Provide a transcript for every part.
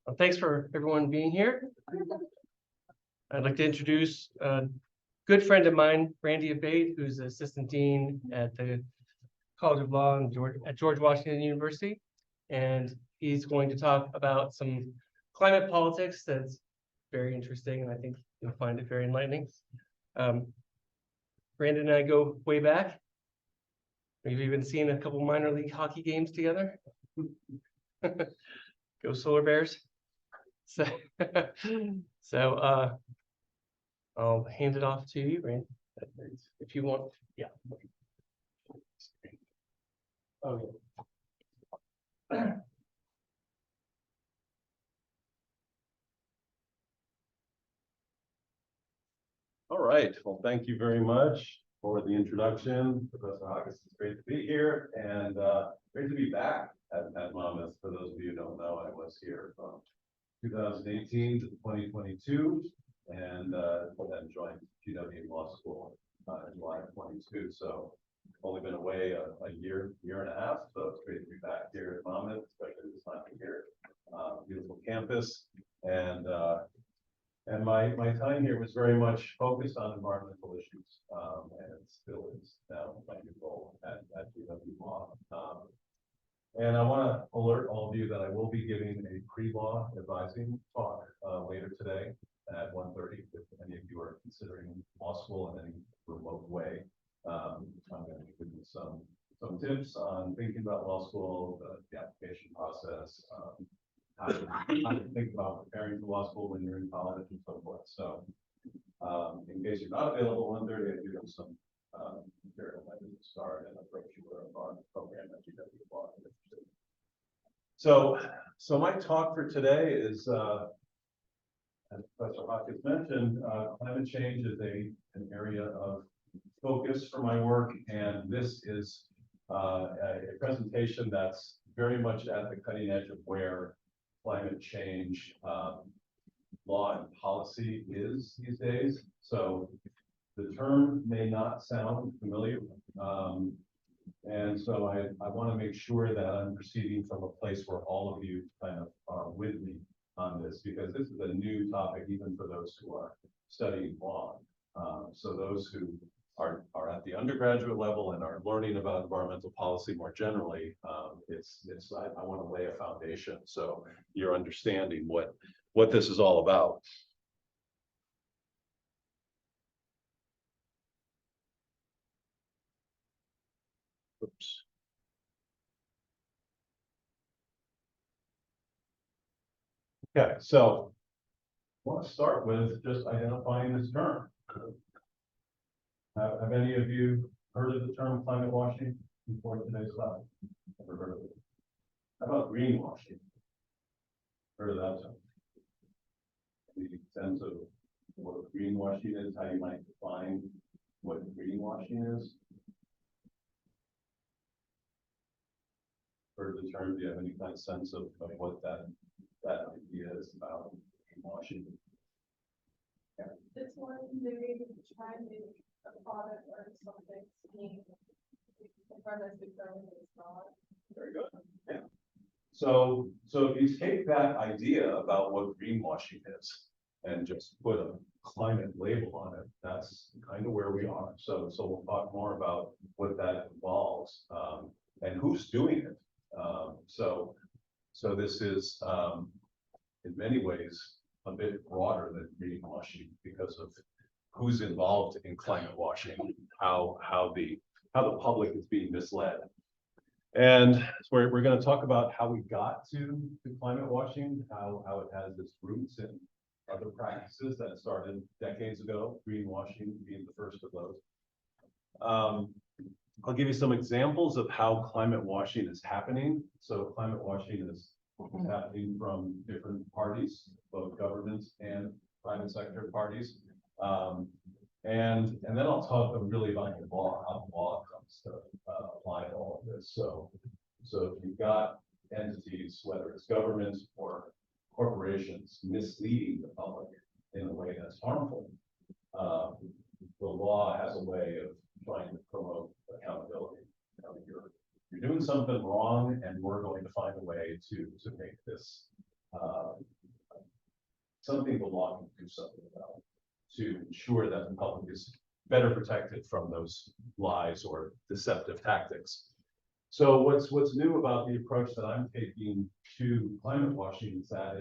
Well, thanks for everyone being here. I'd like to introduce a good friend of mine, Randall Abate, who's the Assistant Dean at the College of Law at George Washington University. And he's going to talk about some climate politics that's very interesting, and I think you'll find it very enlightening. Brandon and I go way back. We've even seen a couple minor league hockey games together. Go Solar Bears. So, I'll hand it off to you, Rand, if you want. Yeah. Oh, yeah. All right. Well, thank you very much for the introduction, Professor August. It's great to be here and great to be back at Monmouth. For those of you who don't know, I was here from 2018 to 2022 and then joined GW Law School in July of 22. So only been away a year and a half. So it's great to be back here at Monmouth, especially this time of year. Beautiful campus. And my time here was very much focused on environmental issues, and it still is now my new role at GW Law. And I want to alert all of you that I will be giving a pre-law advising talk later today at 1:30. If any of you are considering law school in any remote way, I'm going to be giving you some tips on thinking about law school, the application process, how to think about preparing for law school when you're in college and so forth. So in case you're not available at 1:30, I do have some material that you can start and approach you with our program at GW Law. So my talk for today is, as Professor Hawkins mentioned, climate change is an area of focus for my work, and this is a presentation that's very much at the cutting edge of where climate change law and policy is these days. So the term may not sound familiar. And so I want to make sure that I'm proceeding from a place where all of you kind of are with me on this, because this is a new topic even for those who are studying law. So those who are at the undergraduate level and are learning about environmental policy more generally, I want to lay a foundation so you're understanding what this is all about. Oops. Okay, so I want to start with just identifying this term. Have any of you heard of the term climate washing before today's class? Never heard of it. How about greenwashing? Heard of that term? Any sense of what greenwashing is, how you might define what greenwashing is? Heard the term? Do you have any kind of sense of what that idea is about greenwashing? Yeah. It's when they try and make a product or something in front of the government is not. Very good. Yeah. So if you take that idea about what greenwashing is and just put a climate label on it, that's kind of where we are. So we'll talk more about what that involves and who's doing it. So this is in many ways a bit broader than greenwashing because of who's involved in climate washing, how the public is being misled. And so we're going to talk about how we got to climate washing, how it has its roots in other practices that started decades ago, greenwashing being the first of those. I'll give you some examples of how climate washing is happening. So climate washing is happening from different parties, both governments and private sector parties. And then I'll talk really about the law, how the law comes to apply to all of this. So if you've got entities, whether it's governments or corporations, misleading the public in a way that's harmful, the law has a way of trying to promote accountability. You know, you're doing something wrong, and we're going to find a way to make this something the law can do something about to ensure that the public is better protected from those lies or deceptive tactics. So what's new about the approach that I'm taking to climate washing is that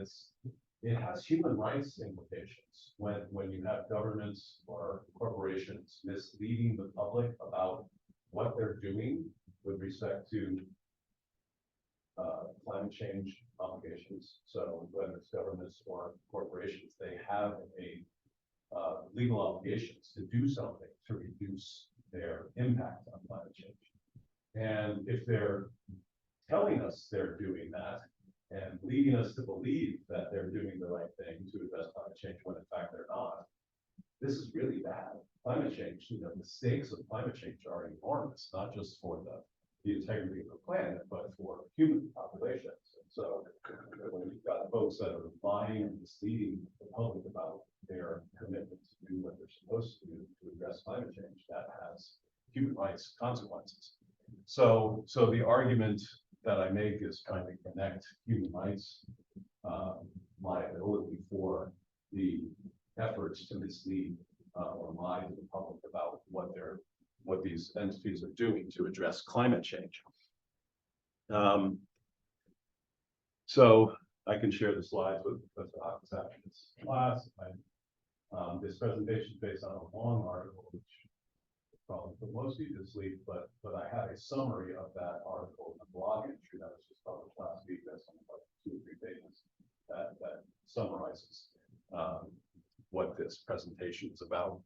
it has human rights implications when you have governments or corporations misleading the public about what they're doing with respect to climate change obligations. So whether it's governments or corporations, they have legal obligations to do something to reduce their impact on climate change. And if they're telling us they're doing that and leading us to believe that they're doing the right thing to address climate change when in fact they're not, this is really bad. Climate change, the stakes of climate change are enormous, not just for the integrity of the planet, but for human populations. And so when you've got folks that are lying and misleading the public about their commitment to do what they're supposed to do to address climate change, that has human rights consequences. So the argument that I make is trying to connect human rights liability for the efforts to mislead or lie to the public about what these entities are doing to address climate change. So I can share the slides with Professor Hawkins after this class. This presentation is based on a long article, which probably put most of you to sleep, but I had a summary of that article in a blog entry that was just published last week. That's on about 2 or 3 pages that summarizes what this presentation is about.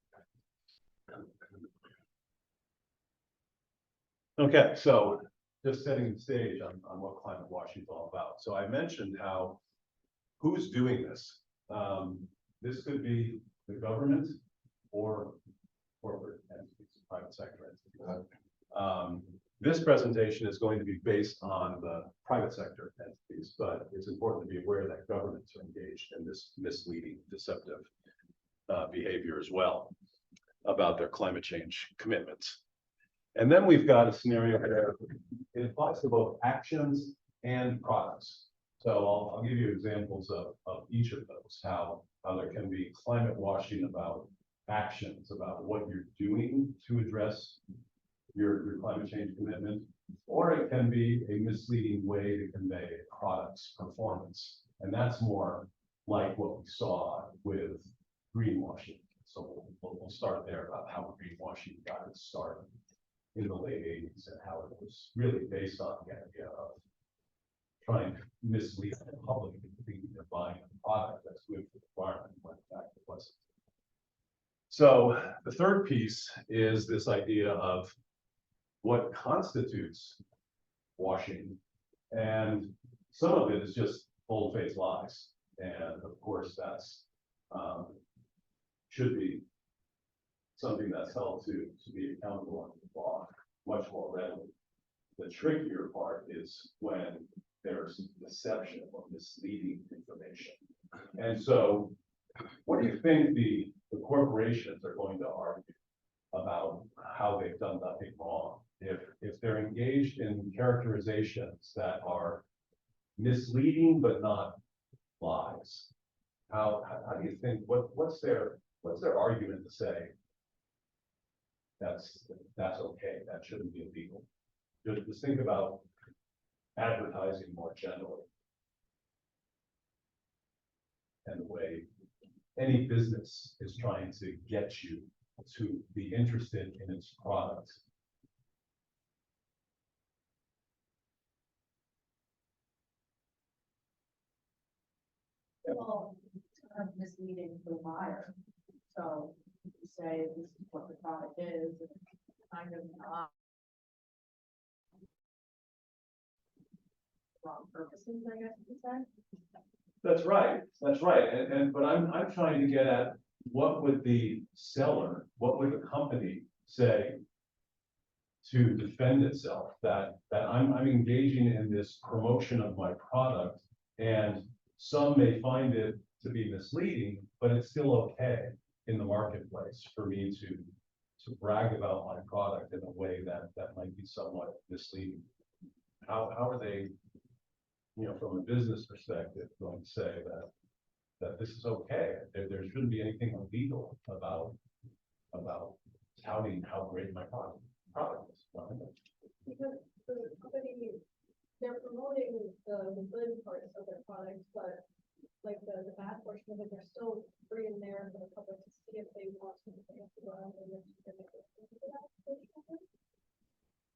Okay, so just setting the stage on what climate washing is all about. So I mentioned who's doing this. This could be the government or corporate entities, private sector entities. This presentation is going to be based on the private sector entities, but it's important to be aware that governments are engaged in this misleading, deceptive behavior as well about their climate change commitments. And then we've got a scenario where it applies to both actions and products. So I'll give you examples of each of those, how there can be climate washing about actions, about what you're doing to address your climate change commitment, or it can be a misleading way to convey a product's performance. And that's more like what we saw with greenwashing. So we'll start there about how greenwashing got its start in the late 80s and how it was really based on the idea of trying to mislead the public into thinking they're buying a product that's good for the environment when in fact it wasn't. So the third piece is this idea of what constitutes washing, and some of it is just bold-faced lies, and of course that's should be something that's held to be accountable under the law much more readily. The trickier part is when there's deception or misleading information. And so what do you think the corporations are going to argue about how they've done nothing wrong? If they're engaged in characterizations that are misleading but not lies, how do you think, what's their argument to say that's okay, that shouldn't be illegal? Just think about advertising more generally and the way any business is trying to get you to be interested in its product. Well, it's kind of misleading to the buyer. So if you say this is what the product is, it's kind of not wrong purposes, I guess you could say. That's right. That's right. But I'm trying to get at what would the seller, what would the company say to defend itself that I'm engaging in this promotion of my product, and some may find it to be misleading, but it's still okay in the marketplace for me to brag about my product in a way that might be somewhat misleading. How are they, from a business perspective, going to say that that this is okay. There shouldn't be anything illegal about touting how great my product is. Because the company, they're promoting the good parts of their product, but like the bad portion of it, they're still bringing there for the public to see if they want to go out and look at it.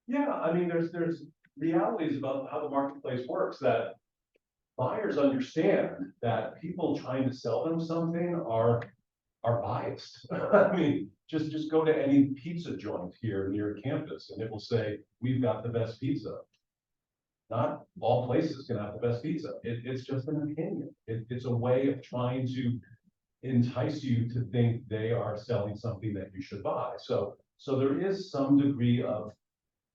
Yeah, I mean, there's realities about how the marketplace works that buyers understand that people trying to sell them something are biased. I mean, just go to any pizza joint here near campus and it will say, we've got the best pizza. Not all places can have the best pizza. It's just an opinion. It's a way of trying to entice you to think they are selling something that you should buy. So there is some degree of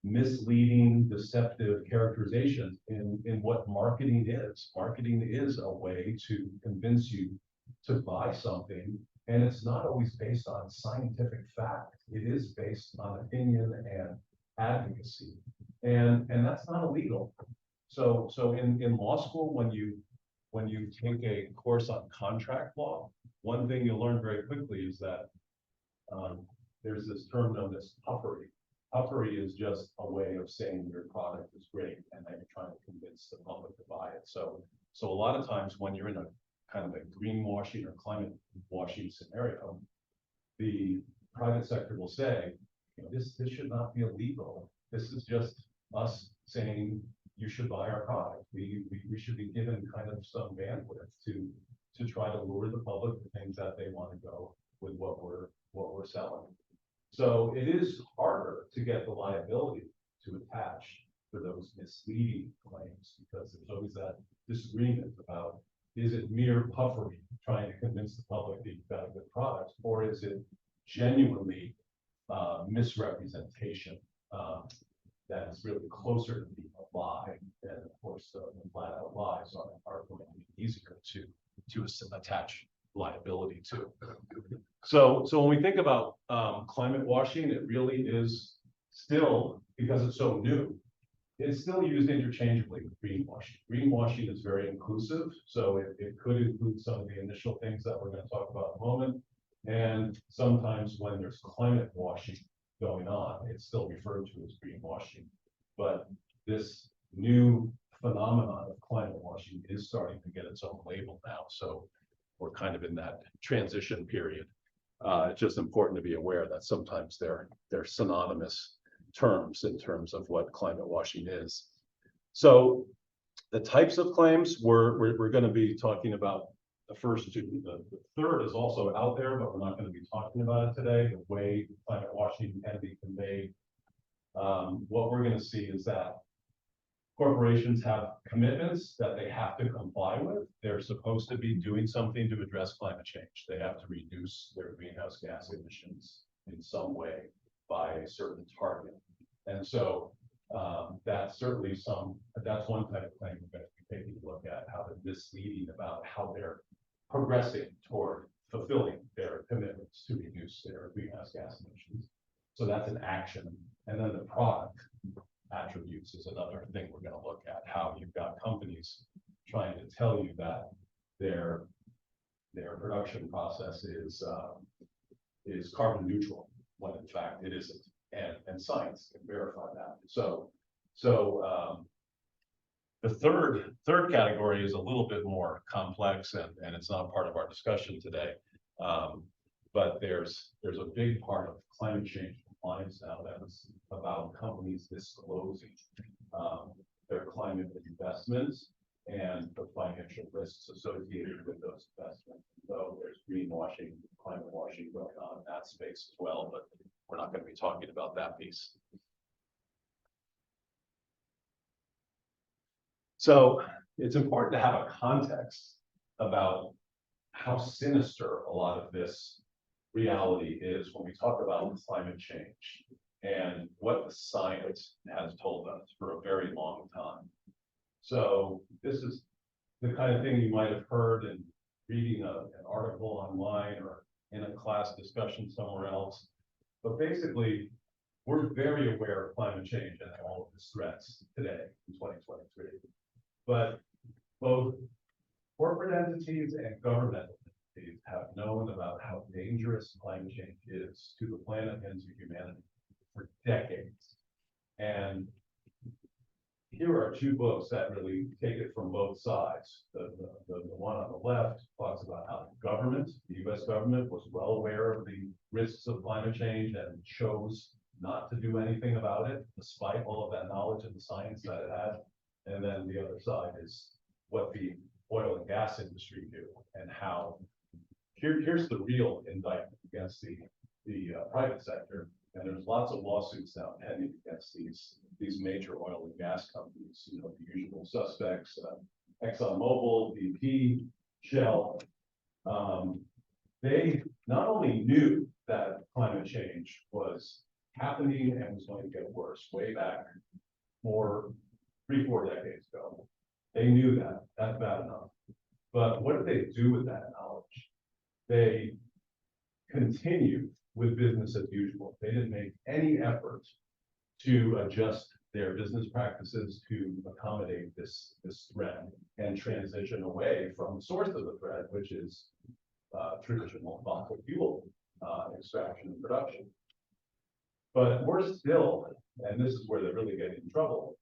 misleading, deceptive characterizations in what marketing is. Marketing is a way to convince you to buy something, and it's not always based on scientific fact. It is based on opinion and advocacy, and that's not illegal. So in law school, when you take a course on contract law, one thing you'll learn very quickly is that there's this term known as puffery. Puffery is just a way of saying your product is great and that you're trying to convince the public to buy it. So a lot of times when you're in a kind of a greenwashing or climate washing scenario, the private sector will say, you know, this should not be illegal. This is just us saying you should buy our product. We should be given kind of some bandwidth to try to lure the public to things that they want to go with what we're selling. So it is harder to get the liability to attach to those misleading claims because there's always that disagreement about, is it mere puffery trying to convince the public that you've got a good product, or is it genuinely misrepresentation that is really closer to being a lie? And of course, the flat out lies are going to be easier to attach liability to. So when we think about climate washing, it really is still, because it's so new, it's still used interchangeably with greenwashing. Greenwashing is very inclusive, so it could include some of the initial things that we're going to talk about in a moment. And sometimes when there's climate washing going on, it's still referred to as greenwashing. But this new phenomenon of climate washing is starting to get its own label now. So we're kind of in that transition period. It's just important to be aware that sometimes they're synonymous terms in terms of what climate washing is. So the types of claims we're going to be talking about the first two. The third is also out there, but we're not going to be talking about it today. The way climate washing can be conveyed. What we're going to see is that corporations have commitments that they have to comply with. They're supposed to be doing something to address climate change. They have to reduce their greenhouse gas emissions in some way by a certain target. And so that's certainly that's one type of claim we're going to be taking a look at, how they're misleading about how they're progressing toward fulfilling their commitments to reduce their greenhouse gas emissions. So that's an action. And then the product attributes is another thing we're going to look at, how you've got companies trying to tell you that their production process is carbon neutral, when in fact it isn't, and science can verify that. So the third category is a little bit more complex, and it's not part of our discussion today. But there's a big part of climate change compliance now that is about companies disclosing their climate investments and the financial risks associated with those investments. So there's greenwashing, climate washing going on in that space as well, but we're not going to be talking about that piece. So it's important to have a context about how sinister a lot of this reality is when we talk about climate change and what the science has told us for a very long time. So this is the kind of thing you might have heard in reading an article online or in a class discussion somewhere else. But basically, we're very aware of climate change and all of its threats today in 2023. But both corporate entities and governmental entities have known about how dangerous climate change is to the planet and to humanity for decades. And here are two books that really take it from both sides. The one on the left talks about how the government, the US government, was well aware of the risks of climate change and chose not to do anything about it, despite all of that knowledge and the science that it had. And then the other side is what the oil and gas industry do and how. Here's the real indictment against the private sector. And there's lots of lawsuits now pending against these major oil and gas companies, you know, the usual suspects, ExxonMobil, BP, Shell. They not only knew that climate change was happening and was going to get worse way back 3-4 decades ago. They knew that. That's bad enough. But what did they do with that knowledge? They continued with business as usual. They didn't make any effort to adjust their business practices to accommodate this threat and transition away from the source of the threat, which is traditional fossil fuel extraction and production. But worse still, and this is where they really get in trouble,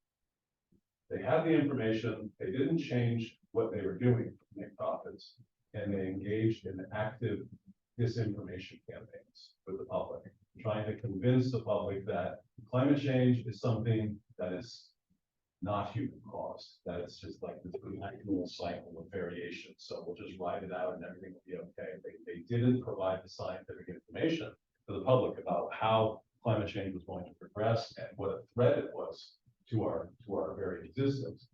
they had the information, they didn't change what they were doing to make profits, and they engaged in active disinformation campaigns with the public, trying to convince the public that climate change is something that is not human caused, that it's just like this annual cycle of variation. So we'll just ride it out and everything will be okay. They didn't provide the scientific information to the public about how climate change was going to progress and what a threat it was to our very existence.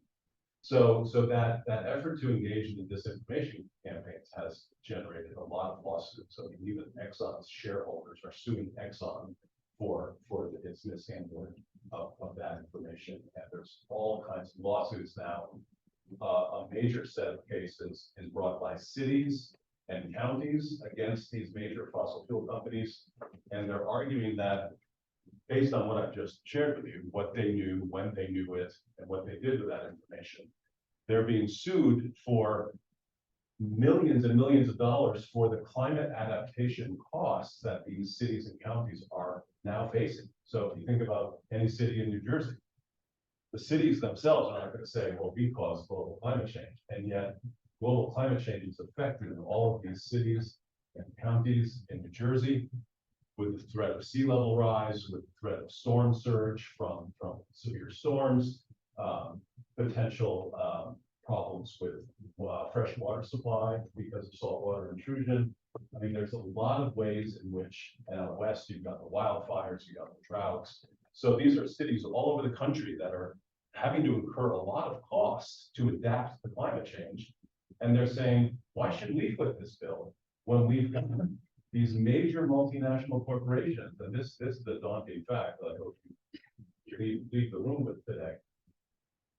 So that effort to engage in the disinformation campaigns has generated a lot of lawsuits. So even Exxon's shareholders are suing Exxon for its mishandling of that information. And there's all kinds of lawsuits now. A major set of cases is brought by cities and counties against these major fossil fuel companies. And they're arguing that based on what I've just shared with you, what they knew, when they knew it, and what they did with that information, they're being sued for millions and millions of dollars for the climate adaptation costs that these cities and counties are now facing. So if you think about any city in New Jersey, the cities themselves are not going to say, well, we caused global climate change. And yet global climate change is affecting all of these cities and counties in New Jersey, with the threat of sea level rise, with the threat of storm surge from severe storms, potential problems with fresh water supply because of saltwater intrusion. I mean, there's a lot of ways in which, and out west, you've got the wildfires, you've got the droughts. So these are cities all over the country that are having to incur a lot of costs to adapt to climate change. And they're saying, why should we foot this bill when we've got these major multinational corporations? And this is the daunting fact that I hope you leave the room with today.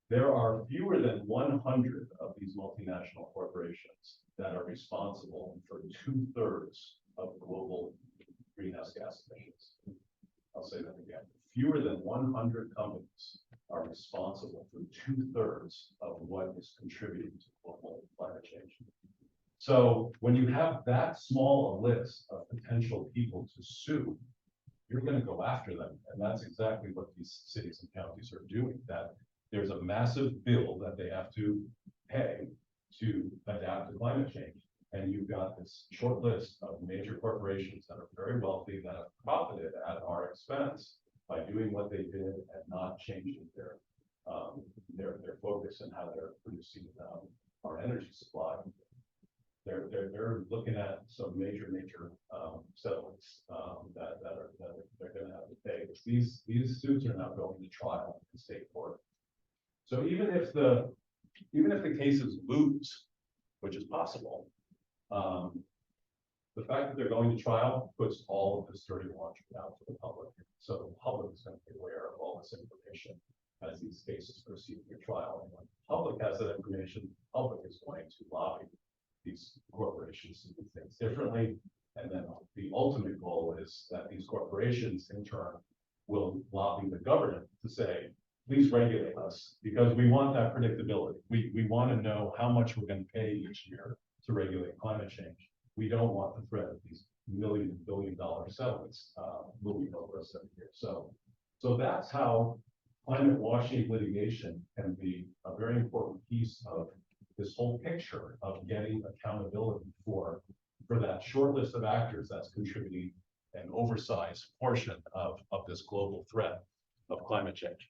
There are fewer than 100 of these multinational corporations that are responsible for 2/3 of global greenhouse gas emissions. I'll say that again. Fewer than 100 companies are responsible for 2/3 of what is contributing to global climate change. So when you have that small a list of potential people to sue, you're going to go after them. And that's exactly what these cities and counties are doing. That there's a massive bill that they have to pay to adapt to climate change. And you've got this short list of major corporations that are very wealthy that have profited at our expense by doing what they did and not changing their focus and how they're producing our energy supply. They're looking at some major settlements that they're going to have to pay. These suits are now going to trial in state court. So even if the cases lose, which is possible, the fact that they're going to trial puts all of this dirty laundry out to the public. So the public is going to be aware of all this information as these cases proceed through trial. And when the public has that information, the public is going to lobby these corporations to do things differently. And then the ultimate goal is that these corporations in turn will lobby the government to say, please regulate us, because we want that predictability. We want to know how much we're going to pay each year to regulate climate change. We don't want the threat of these million, billion-dollar settlements moving over us every year. So that's how climate washing litigation can be a very important piece of this whole picture of getting accountability for that short list of actors that's contributing an oversized portion of this global threat of climate change.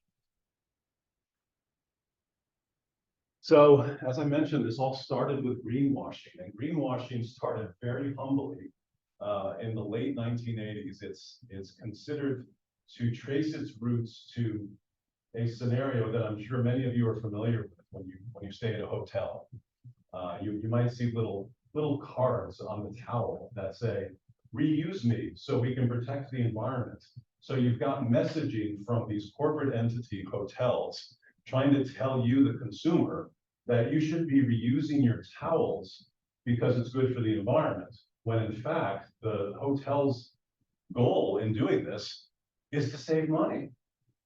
So, as I mentioned, this all started with greenwashing, and greenwashing started very humbly. In the late 1980s, it's considered to trace its roots to a scenario that I'm sure many of you are familiar with when you stay at a hotel. You might see little cards on the towel that say, "Reuse me so we can protect the environment." So you've got messaging from these corporate entity hotels trying to tell you, the consumer, that you should be reusing your towels because it's good for the environment, when in fact, the hotel's goal in doing this is to save money.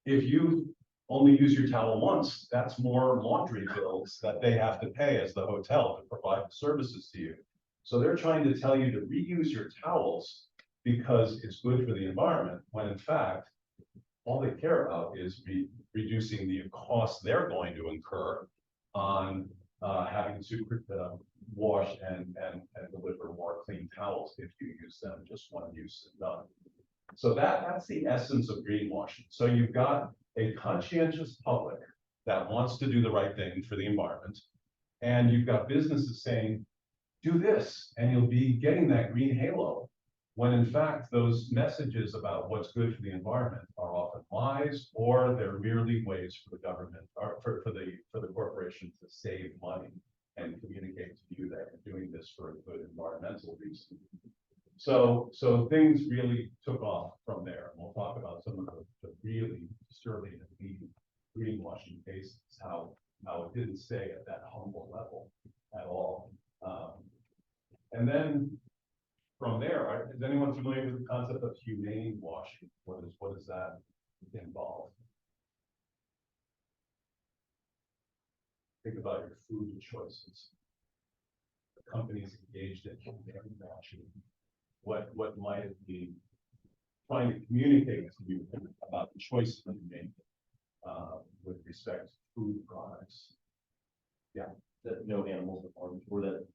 If you only use your towel once, that's more laundry bills that they have to pay as the hotel to provide the services to you. So they're trying to tell you to reuse your towels because it's good for the environment, when in fact, all they care about is reducing the costs they're going to incur on having to wash and deliver more clean towels if you use them just one use and done. So that's the essence of greenwashing. So you've got a conscientious public that wants to do the right thing for the environment, and you've got businesses saying, do this and you'll be getting that green halo, when in fact those messages about what's good for the environment are often lies, or they're merely ways for the government or for the corporation to save money and communicate to you that you're doing this for a good environmental reason. So things really took off from there. And we'll talk about some of the really disturbing and leading greenwashing cases, how it didn't stay at that humble level at all. And then from there, is anyone familiar with the concept of humane washing? What does that involve? Think about your food choices. The companies engaged in humane washing. What might it be trying to communicate to you about the choices that you make with respect to food products? Yeah. That no animals are harmed, or that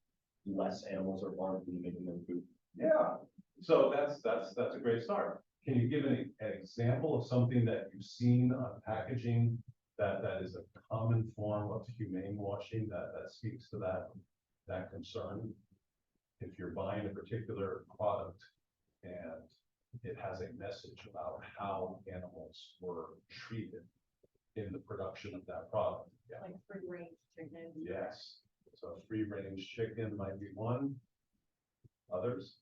less animals are harmed when making them food. Yeah. So that's a great start. Can you give an example of something that you've seen on packaging that is a common form of humane washing that speaks to that concern? If you're buying a particular product and it has a message about how animals were treated in the production of that product. Yeah. Like free range chicken. Yes. So free range chicken might be one. Others?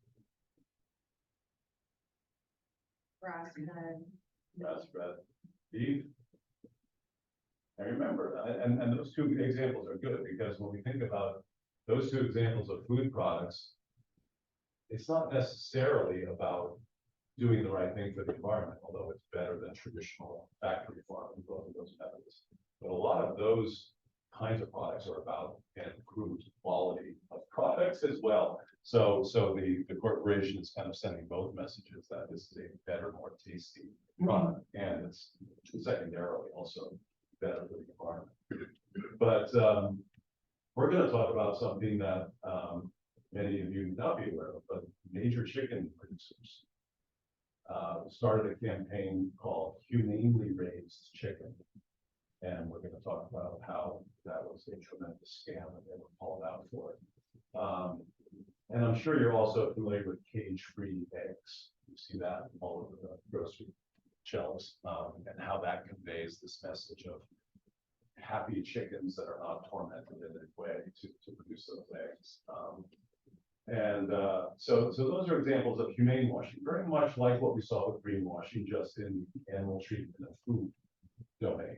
Grass-fed beef. And remember, and those two examples are good, because when we think about those two examples of food products, it's not necessarily about doing the right thing for the environment, although it's better than traditional factory farming, both of those methods. But a lot of those kinds of products are about improved quality of products as well. So the corporation is kind of sending both messages that this is a better, more tasty product, and it's secondarily also better for the environment. But we're going to talk about something that many of you may not be aware of, but major chicken producers started a campaign called Humanely Raised Chicken. And we're going to talk about how that was a tremendous scam and they were called out for it. And I'm sure you're also familiar with cage-free eggs. You see that all over the grocery shelves, and how that conveys this message of happy chickens that are not tormented in any way to produce those eggs. So those are examples of humane washing, very much like what we saw with greenwashing, just in animal treatment and food domain.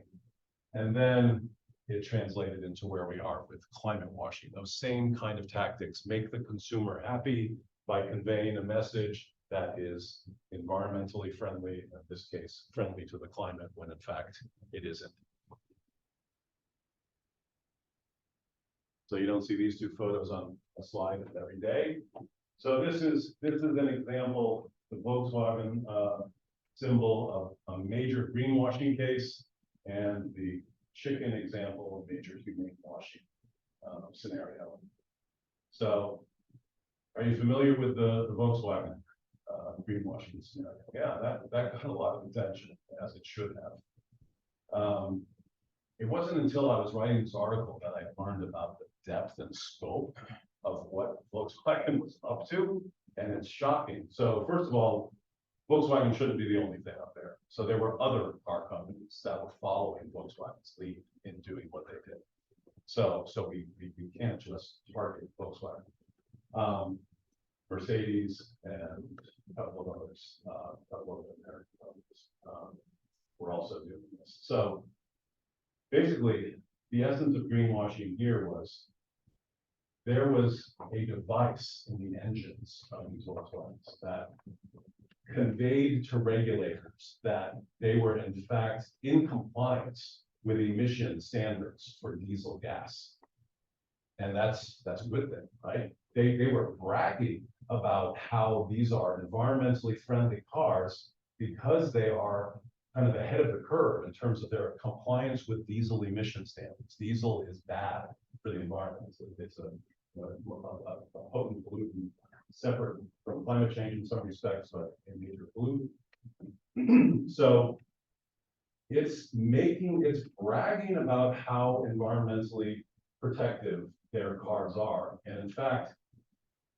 And then it translated into where we are with climate washing. Those same kind of tactics make the consumer happy by conveying a message that is environmentally friendly, in this case, friendly to the climate, when in fact it isn't. So you don't see these two photos on a slide every day. So this is an example, the Volkswagen symbol of a major greenwashing case, and the chicken example of major humane washing scenario. So, are you familiar with the Volkswagen greenwashing scenario? Yeah, that got a lot of attention, as it should have. It wasn't until I was writing this article that I learned about the depth and scope of what Volkswagen was up to, and it's shocking. So first of all, Volkswagen shouldn't be the only thing up there. So there were other car companies that were following Volkswagen's lead in doing what they did. So we can't just target Volkswagen. Mercedes and a couple of others, a couple of American companies, were also doing this. So basically, the essence of greenwashing here was there was a device in the engines of these Volkswagens that conveyed to regulators that they were in fact in compliance with emission standards for diesel gas. And that's a good thing, right? They were bragging about how these are environmentally friendly cars because they are kind of ahead of the curve in terms of their compliance with diesel emission standards. Diesel is bad for the environment. It's a potent pollutant, separate from climate change in some respects, but a major pollutant. So it's bragging about how environmentally protective their cars are. And in fact,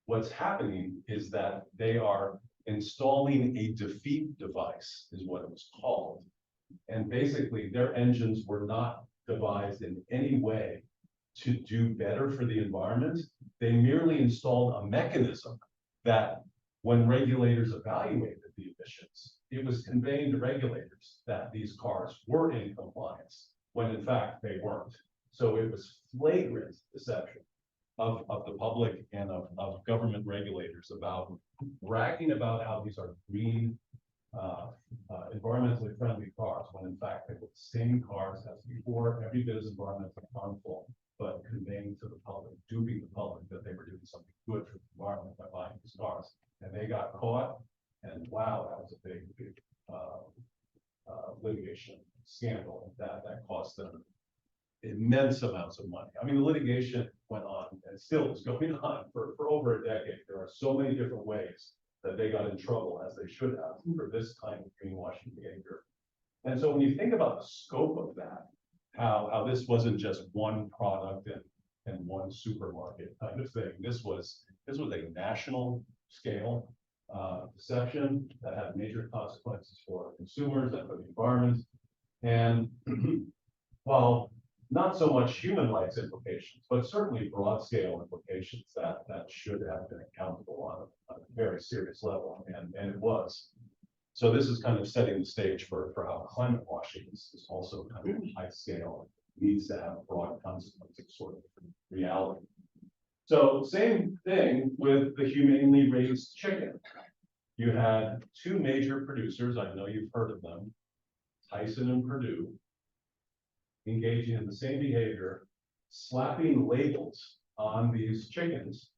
what's happening is that they are installing a defeat device, is what it was called. And basically, their engines were not devised in any way to do better for the environment. They merely installed a mechanism that when regulators evaluated the emissions, it was conveying to regulators that these cars were in compliance, when in fact they weren't. So it was flagrant deception of the public and of government regulators about bragging about how these are green, environmentally friendly cars, when in fact they were the same cars as before, every bit as environmentally harmful, but conveying to the public, duping the public that they were doing something good for the environment by buying these cars. And they got caught, and wow, that was a big litigation scandal that cost them immense amounts of money. I mean, the litigation went on and still is going on for over a decade. There are so many different ways that they got in trouble, as they should have, for this kind of greenwashing behavior. And so when you think about the scope of that, how this wasn't just one product and one supermarket kind of thing. This was a national scale deception that had major consequences for consumers and for the environment. And while not so much human rights implications, but certainly broad scale implications that should have been accountable on a very serious level, and it was. So this is kind of setting the stage for how climate washing is also kind of high scale, needs to have broad consequences sort of reality. So same thing with the humanely raised chicken. You had two major producers, I know you've heard of them, Tyson and Purdue, engaging in the same behavior, slapping labels on these chickens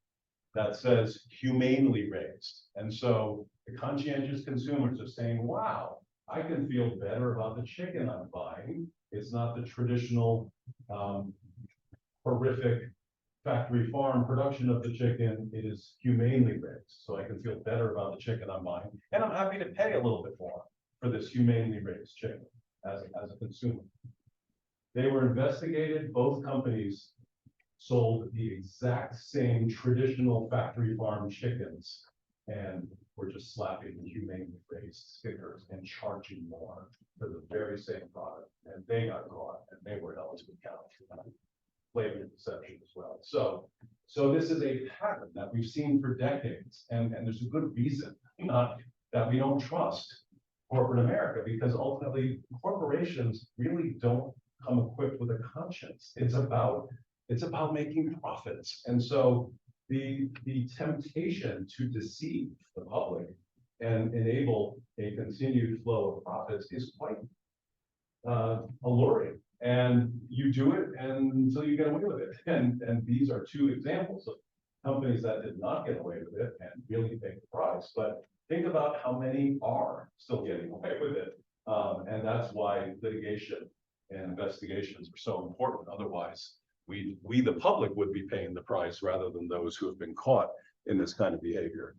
that says humanely raised. And so the conscientious consumers are saying, wow, I can feel better about the chicken I'm buying. It's not the traditional horrific factory farm production of the chicken. It is humanely raised. So I can feel better about the chicken I'm buying. And I'm happy to pay a little bit more for this humanely raised chicken as a consumer. They were investigated. Both companies sold the exact same traditional factory farm chickens and were just slapping the humanely raised stickers and charging more for the very same product. And they got caught and they were held to account for that flagrant deception as well. So this is a pattern that we've seen for decades, and there's a good reason that we don't trust corporate America, because ultimately corporations really don't come equipped with a conscience. It's about making profits. And so the temptation to deceive the public and enable a continued flow of profits is quite alluring And you do it until you get away with it. And these are two examples of companies that did not get away with it and really paid the price. But think about how many are still getting away with it. And that's why litigation and investigations are so important. Otherwise, we the public would be paying the price rather than those who have been caught in this kind of behavior.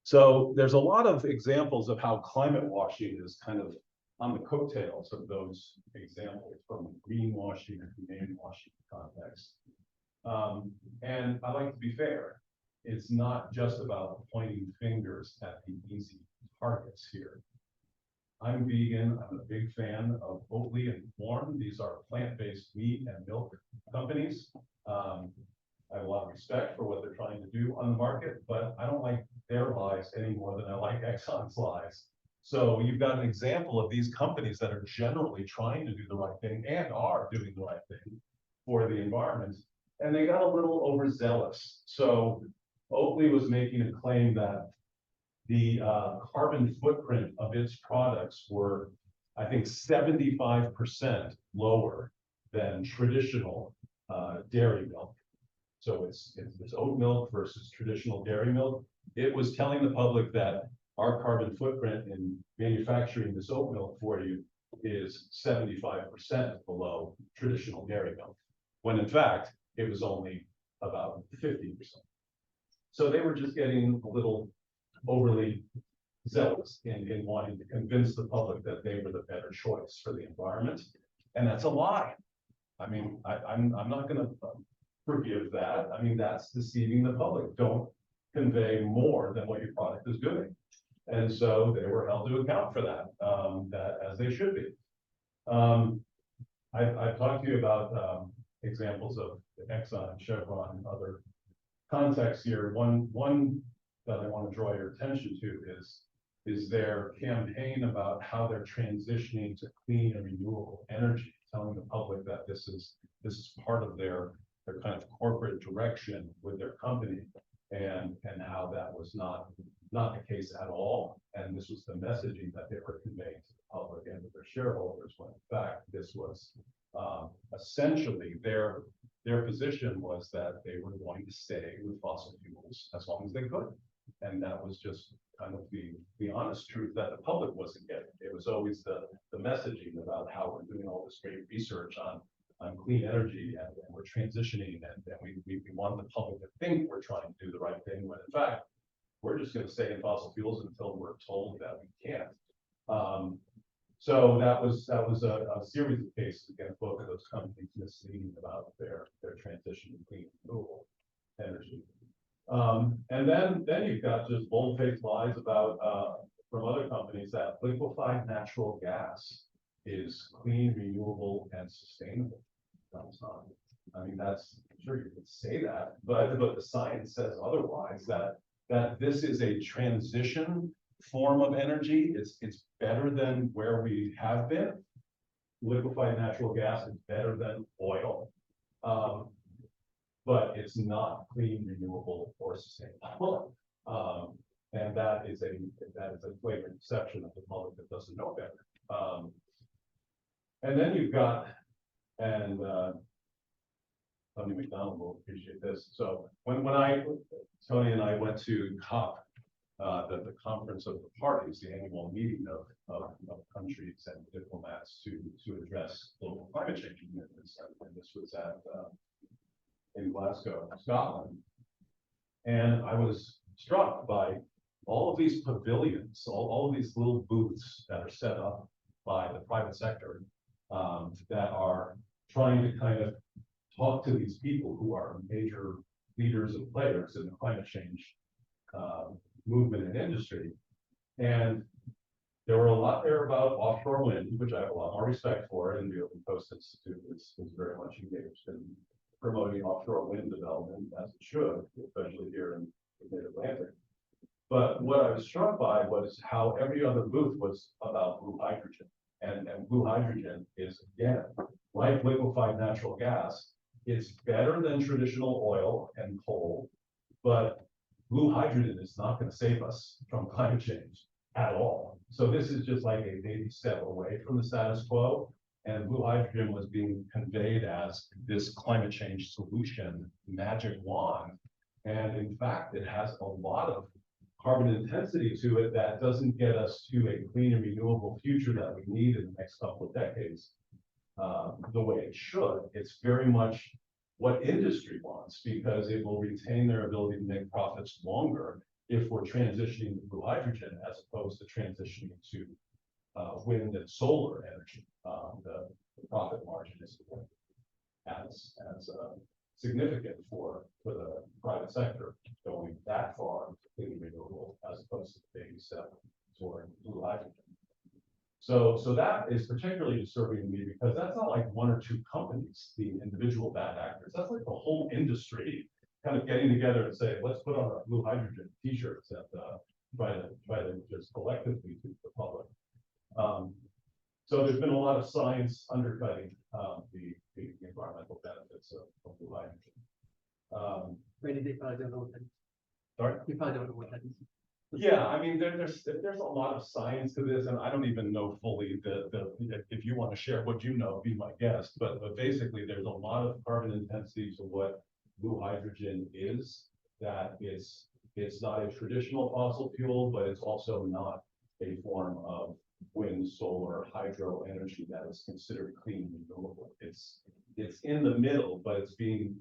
So there's a lot of examples of how climate washing is kind of on the coattails of those examples from greenwashing and humane washing context. And I like to be fair. It's not just about pointing fingers at the easy targets here. I'm vegan. I'm a big fan of Oatly and Warm. These are plant-based meat and milk companies. I have a lot of respect for what they're trying to do on the market, but I don't like their lies any more than I like Exxon's lies. So you've got an example of these companies that are generally trying to do the right thing and are doing the right thing for the environment. And they got a little overzealous. So Oatly was making a claim that the carbon footprint of its products were, I think, 75% lower than traditional dairy milk. So it's oat milk versus traditional dairy milk. It was telling the public that our carbon footprint in manufacturing this oat milk for you is 75% below traditional dairy milk, when in fact, it was only about 50%. So they were just getting a little overly zealous in wanting to convince the public that they were the better choice for the environment. And that's a lie. I mean, I'm not going to forgive that. I mean, that's deceiving the public. Don't convey more than what your product is doing. And so they were held to account for that, that as they should be. I've talked to you about examples of Exxon and Chevron and other contexts here. One that I want to draw your attention to is their campaign about how they're transitioning to clean and renewable energy, telling the public that this is part of their kind of corporate direction with their company, and how that was not the case at all. And this was the messaging that they were conveying to the public and to their shareholders, when in fact this was essentially their position was that they were going to stay with fossil fuels as long as they could. And that was just kind of the honest truth that the public wasn't getting. It was always the messaging about how we're doing all this great research on clean energy and we're transitioning and we want the public to think we're trying to do the right thing, when in fact, we're just going to stay in fossil fuels until we're told that we can't. So that was a series of cases against both of those companies misleading about their transition to clean renewable energy. And then you've got just bold-faced lies about from other companies that liquefied natural gas is clean, renewable, and sustainable. That's not. I mean, that's sure you could say that, but the science says otherwise. That this is a transition form of energy. It's better than where we have been. Liquefied natural gas is better than oil. But it's not clean, renewable, or sustainable. And that is a flagrant deception of the public that doesn't know better. And then you've got, and Tony McDonald will appreciate this. So when Tony and I went to COP, the conference of the parties, the annual meeting of countries and diplomats to address global climate change commitments, and this was in Glasgow, Scotland. And I was struck by all of these pavilions, all of these little booths that are set up by the private sector that are trying to kind of talk to these people who are major leaders and players in the climate change movement and industry. And there were a lot there about offshore wind, which I have a lot more respect for, and the Open Coast Institute is very much engaged in promoting offshore wind development, as it should, especially here in the Mid-Atlantic. But what I was struck by was how every other booth was about blue hydrogen. And blue hydrogen is, again, like liquefied natural gas, it's better than traditional oil and coal, but blue hydrogen is not going to save us from climate change at all. So this is just like a baby step away from the status quo. And blue hydrogen was being conveyed as this climate change solution magic wand. And in fact, it has a lot of carbon intensity to it that doesn't get us to a clean and renewable future that we need in the next couple of decades the way it should. It's very much what industry wants, because it will retain their ability to make profits longer if we're transitioning to blue hydrogen as opposed to transitioning to wind and solar energy. The profit margin is as significant for the private sector going that far to clean renewable as opposed to the baby step toward blue hydrogen. So that is particularly disturbing to me, because that's not like one or two companies, the individual bad actors. That's like the whole industry kind of getting together and say, let's put on our blue hydrogen t-shirts and try to just collectively to the public. So there's been a lot of science undercutting the environmental benefits of blue hydrogen. Randy, they probably don't know what that is. Sorry? You probably don't know what that is. Yeah, I mean, there's a lot of science to this, and I don't even know fully if you want to share what you know, be my guest. But basically, there's a lot of carbon intensity to what blue hydrogen is. That it's not a traditional fossil fuel, but it's also not a form of wind, solar, hydro energy that is considered clean and renewable. It's in the middle, but it's being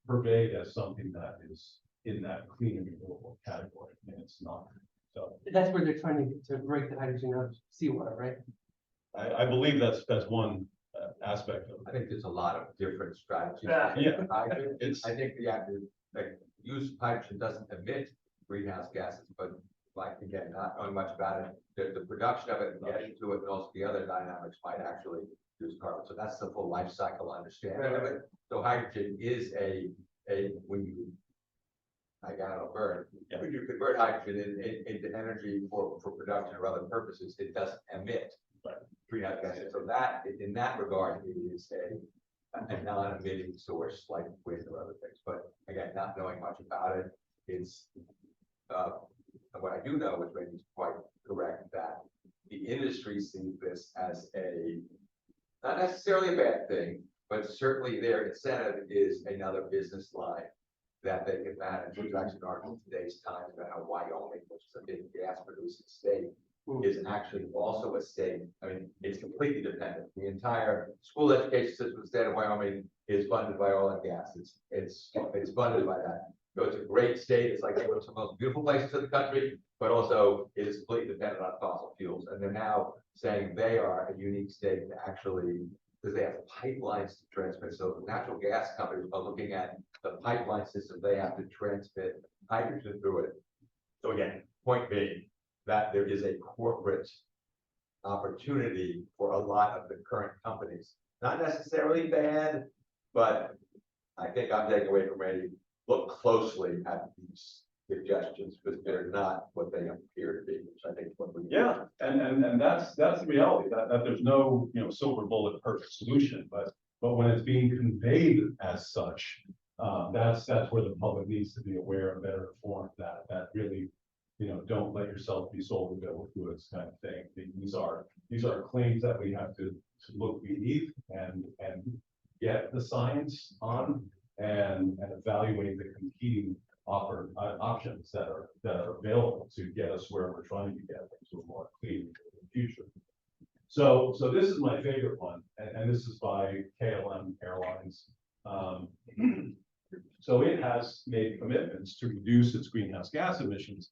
purveyed as something that is in that clean and renewable category, and it's not. So That's where they're trying to break the hydrogen out of seawater, right? I believe that's one aspect of I think there's a lot of different strategies. Yeah. Hydrogen. It's- I think the use of hydrogen doesn't emit greenhouse gases, but like, again, not knowing much about it, the production of it and getting to it, and also the other dynamics might actually use carbon. So that's the full life cycle understanding of it. So hydrogen is when you, I got to burn. Yeah. When you convert hydrogen into energy for production or other purposes, it doesn't emit greenhouse gases. So that, in that regard, it is a non-emitting source like wind or other things. But again, not knowing much about it, it's what I do know is maybe quite correct that the industry sees this as not necessarily a bad thing, but certainly their incentive is another business line that they can manage. There's actually an article in today's Times about how Wyoming, which is a big gas producing state, is actually also a state. I mean, it's completely dependent. The entire school education system in the state of Wyoming is funded by oil and gas. It's funded by that. So it's a great state. It's like one of the most beautiful places in the country, but also it is completely dependent on fossil fuels. And they're now saying they are a unique state to actually, because they have pipelines to transmit. So the natural gas companies are looking at the pipeline system they have to transmit hydrogen through it. So again, point being that there is a corporate opportunity for a lot of the current companies. Not necessarily bad, but I think I'm taking away from Randy. Look closely at these suggestions, because they're not what they appear to be, which I think is what we and that's the reality, that there's no silver bullet perfect solution, but when it's being conveyed as such, that's where the public needs to be aware and better informed that really don't let yourself be sold a bill of goods kind of thing. These are claims that we have to look beneath and get the science on and evaluate the competing options that are available to get us where we're trying to get to a more clean future. So this is my favorite one, and this is by KLM Airlines. So it has made commitments to reduce its greenhouse gas emissions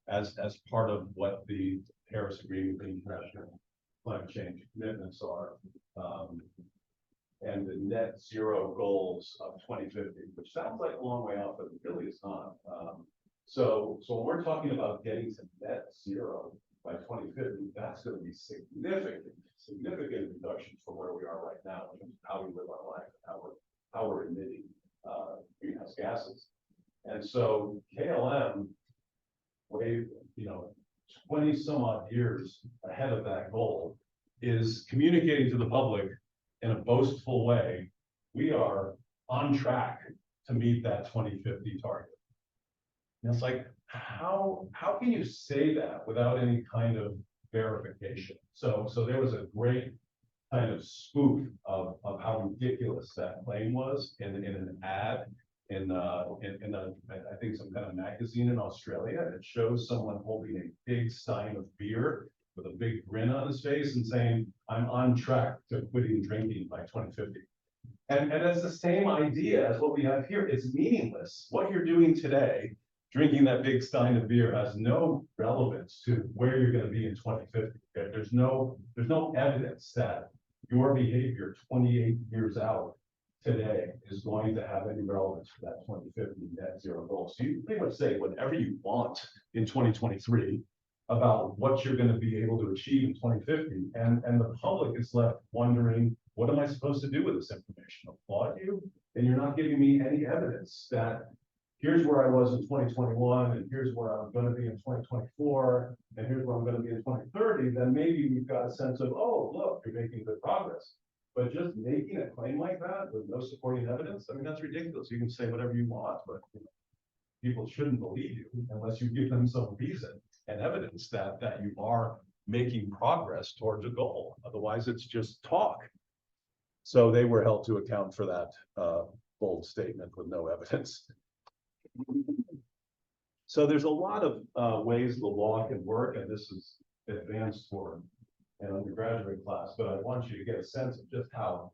as part of what the Paris Agreement, the international climate change commitments are. And the net zero goals of 2050, which sounds like a long way out, but it really is not. So when we're talking about getting to net zero by 2050, that's going to be significant reductions from where we are right now in terms of how we live our life and how we're emitting greenhouse gases. And so KLM, way 20 some odd years ahead of that goal, is communicating to the public in a boastful way, we are on track to meet that 2050 target. And it's like, how can you say that without any kind of verification? So there was a great kind of spoof of how ridiculous that claim was in an ad in I think some kind of magazine in Australia. It shows someone holding a big stein of beer with a big grin on his face and saying, "I'm on track to quitting drinking by 2050." And it's the same idea as what we have here. It's meaningless. What you're doing today, drinking that big stein of beer, has no relevance to where you're going to be in 2050. Okay? There's no evidence that your behavior 28 years out today is going to have any relevance for that 2050 net zero goal. So you can pretty much say whatever you want in 2023 about what you're going to be able to achieve in 2050, and the public is left wondering, what am I supposed to do with this information? Applaud you? And you're not giving me any evidence that here's where I was in 2021, and here's where I'm going to be in 2024, and here's where I'm going to be in 2030. Then maybe we've got a sense of, oh, look, you're making good progress. But just making a claim like that with no supporting evidence, I mean, that's ridiculous. You can say whatever you want, but people shouldn't believe you unless you give them some reason and evidence that you are making progress towards a goal. Otherwise, it's just talk. So they were held to account for that bold statement with no evidence. So there's a lot of ways the law can work, and this is advanced for an undergraduate class, but I want you to get a sense of just how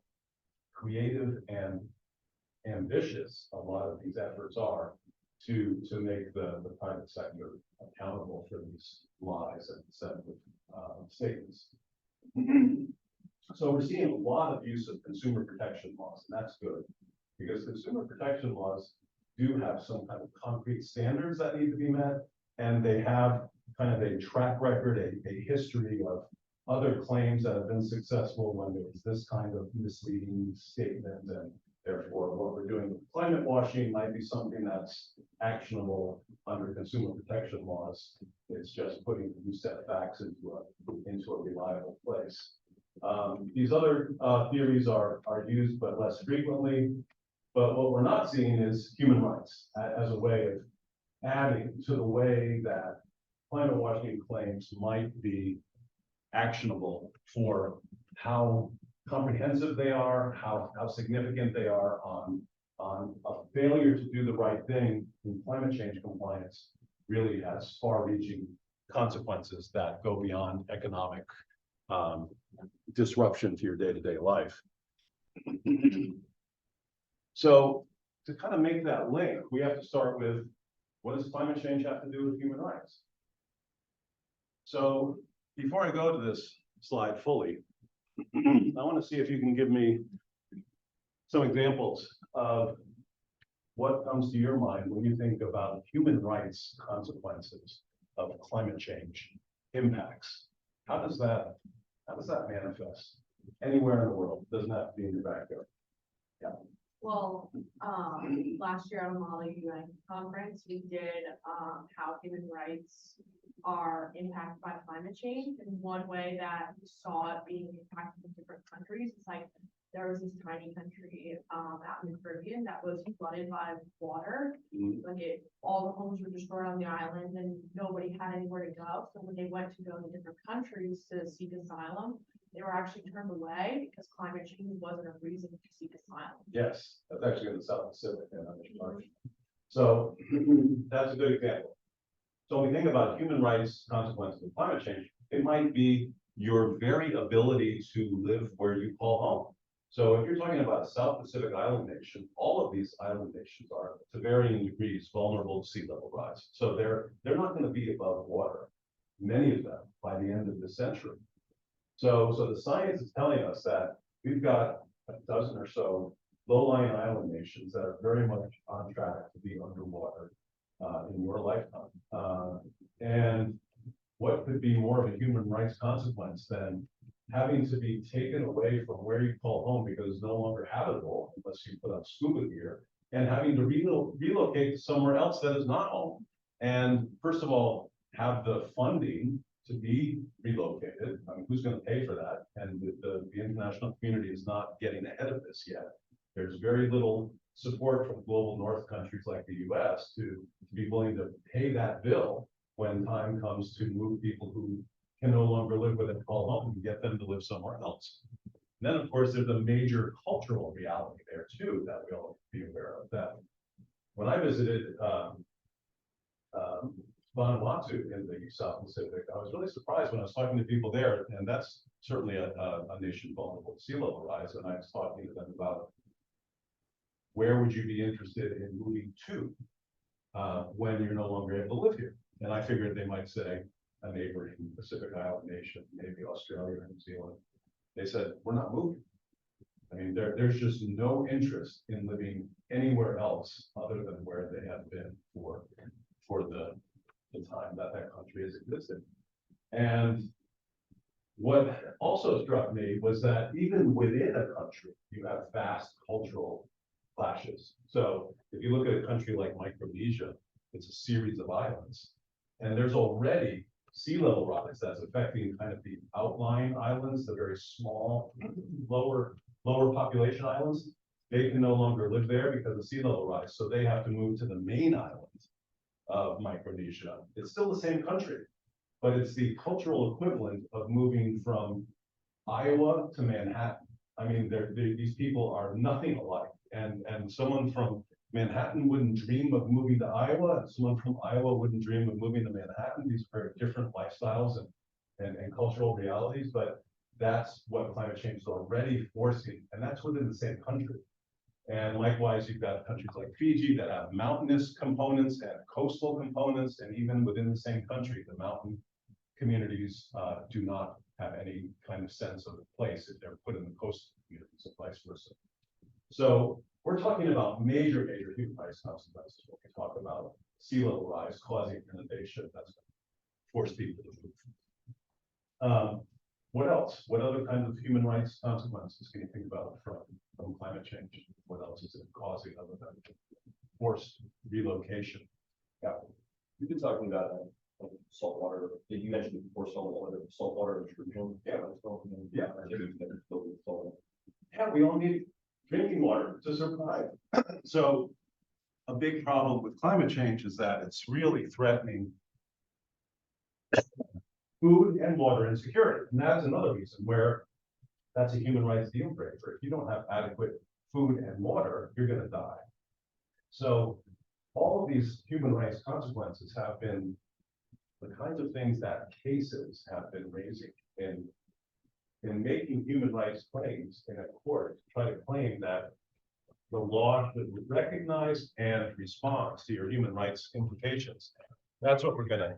creative and ambitious a lot of these efforts are to make the private sector accountable for these lies and deceptive statements. So we're seeing a lot of use of consumer protection laws, and that's good, because consumer protection laws do have some kind of concrete standards that need to be met, and they have kind of a track record, a history of other claims that have been successful when there was this kind of misleading statement, and therefore what we're doing with climate washing might be something that's actionable under consumer protection laws. It's just putting a new set of facts into a reliable place. These other theories are used, but less frequently. But what we're not seeing is human rights as a way of adding to the way that climate washing claims might be actionable for how comprehensive they are, how significant they are on a failure to do the right thing in climate change compliance really has far-reaching consequences that go beyond economic disruption to your day-to-day life. So to kind of make that link, we have to start with, what does climate change have to do with human rights? So before I go to this slide fully, I want to see if you can give me some examples of what comes to your mind when you think about human rights consequences of climate change impacts. How does that manifest anywhere in the world? It doesn't have to be in your backyard. Yeah. Well, last year at a Mali UN conference, we did how human rights are impacted by climate change. And one way that we saw it being impacted in different countries is like there was this tiny country out in the Caribbean that was flooded by water. Like all the homes were destroyed on the island and nobody had anywhere to go. So when they went to go to different countries to seek asylum, they were actually turned away because climate change wasn't a reason to seek asylum. Yes, that's actually in the South Pacific. So that's a good example. So when we think about human rights consequences of climate change, it might be your very ability to live where you call home. So if you're talking about a South Pacific island nation, all of these island nations are to varying degrees vulnerable to sea level rise. So they're not going to be above water, many of them, by the end of this century. So the science is telling us that we've got a dozen or so low-lying island nations that are very much on track to be underwater in your lifetime. And what could be more of a human rights consequence than having to be taken away from where you call home because it's no longer habitable unless you put up scuba gear, and having to relocate to somewhere else that is not home. And first of all, have the funding to be relocated. I mean, who's going to pay for that? And the international community is not getting ahead of this yet. There's very little support from global north countries like the US to be willing to pay that bill when time comes to move people who can no longer live where they call home and get them to live somewhere else. then, of course, there's a major cultural reality there too, that we all be aware of, that when I visited, Vanuatu in the South Pacific, I was really surprised when I was talking to people there, and that's certainly a nation vulnerable to sea level rise, and I was talking to them about where would you be interested in moving to when you're no longer able to live here? And I figured they might say a neighboring Pacific Island nation, maybe Australia or New Zealand. They said, we're not moving. I mean, there's just no interest in living anywhere else other than where they have been for the time that country has existed. And what also struck me was that even within a country, you have vast cultural clashes. So if you look at a country like Micronesia, it's a series of islands, and there's already sea level rise that's affecting kind of the outlying islands, the very small, lower population islands. They can no longer live there because of sea level rise, so they have to move to the main island of Micronesia. It's still the same country, but it's the cultural equivalent of moving from Iowa to Manhattan. I mean, these people are nothing alike, and someone from Manhattan wouldn't dream of moving to Iowa, and someone from Iowa wouldn't dream of moving to Manhattan. These are very different lifestyles and cultural realities, but that's what climate change is already forcing, and that's within the same country. And likewise, you've got countries like Fiji that have mountainous components and coastal components, and even within the same country, the mountain communities do not have any kind of sense of place if they're put in the coastal communities and vice versa. So we're talking about major human rights consequences when we talk about sea level rise causing inundation that's going to force people to move. What else? What other kinds of human rights consequences can you think about from climate change? What else is it causing other than forced relocation? Yeah. You've been talking about saltwater. You mentioned before saltwater intrusion. Yeah. Yeah, we all need drinking water to survive. So a big problem with climate change is that it's really threatening food and water insecurity. And that's another reason where that's a human rights deal breaker. If you don't have adequate food and water, you're going to die. So all of these human rights consequences have been the kinds of things that cases have been raising in making human rights claims in a court, to try to claim that the law should recognize and respond to your human rights implications. That's what we're going to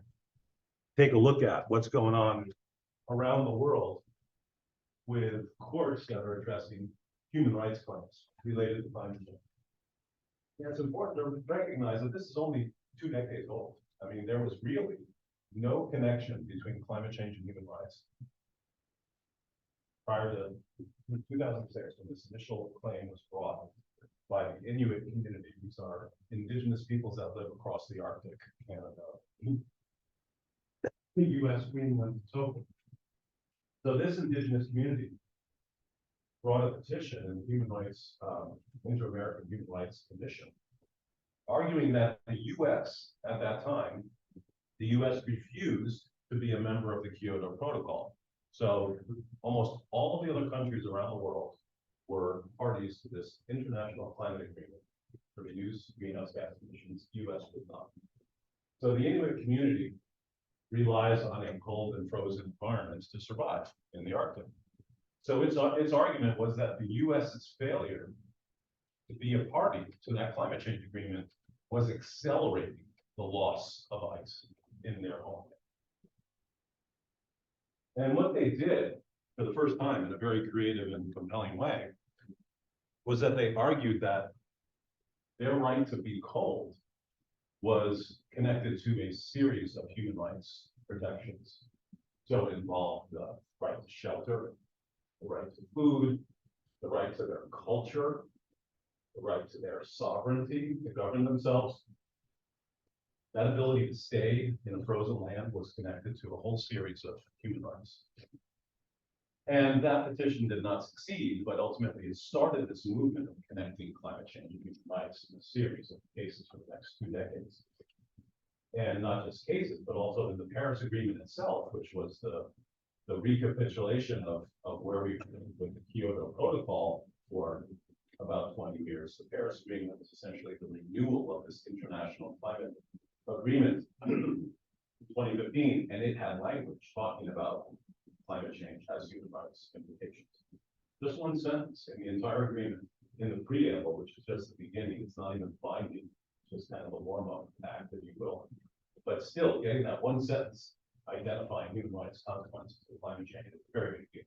take a look at, what's going on around the world with courts that are addressing human rights claims related to climate change. Yeah, it's important to recognize that this is only 2 decades old. I mean, there was really no connection between climate change and human rights prior to 2006, when this initial claim was brought by the Inuit community. These are indigenous peoples that live across the Arctic, Canada, the US, Greenland, and so forth. So this indigenous community brought a petition in the Human Rights, Inter-American Human Rights Commission, arguing that the US, at that time, the US refused to be a member of the Kyoto Protocol. So almost all of the other countries around the world were parties to this international climate agreement to reduce greenhouse gas emissions. US was not. So the Inuit community relies on a cold and frozen environments to survive in the Arctic. So its argument was that the US's failure to be a party to that climate change agreement was accelerating the loss of ice in their homeland. And what they did for the first time in a very creative and compelling way was that they argued that their right to be cold was connected to a series of human rights protections. So it involved the right to shelter, the right to food, the right to their culture, the right to their sovereignty to govern themselves. That ability to stay in a frozen land was connected to a whole series of human rights. And that petition did not succeed, but ultimately it started this movement of connecting climate change and human rights in a series of cases for the next 2 decades. And not just cases, but also in the Paris Agreement itself, which was the the recapitulation of where we've been with the Kyoto Protocol for about 20 years. The Paris Agreement was essentially the renewal of this international climate agreement in 2015, and it had language talking about climate change as human rights implications. Just one sentence in the entire agreement, in the preamble, which is just the beginning, it's not even binding, just kind of a warm-up act, if you will. But still, getting that one sentence identifying human rights consequences of climate change is very big deal.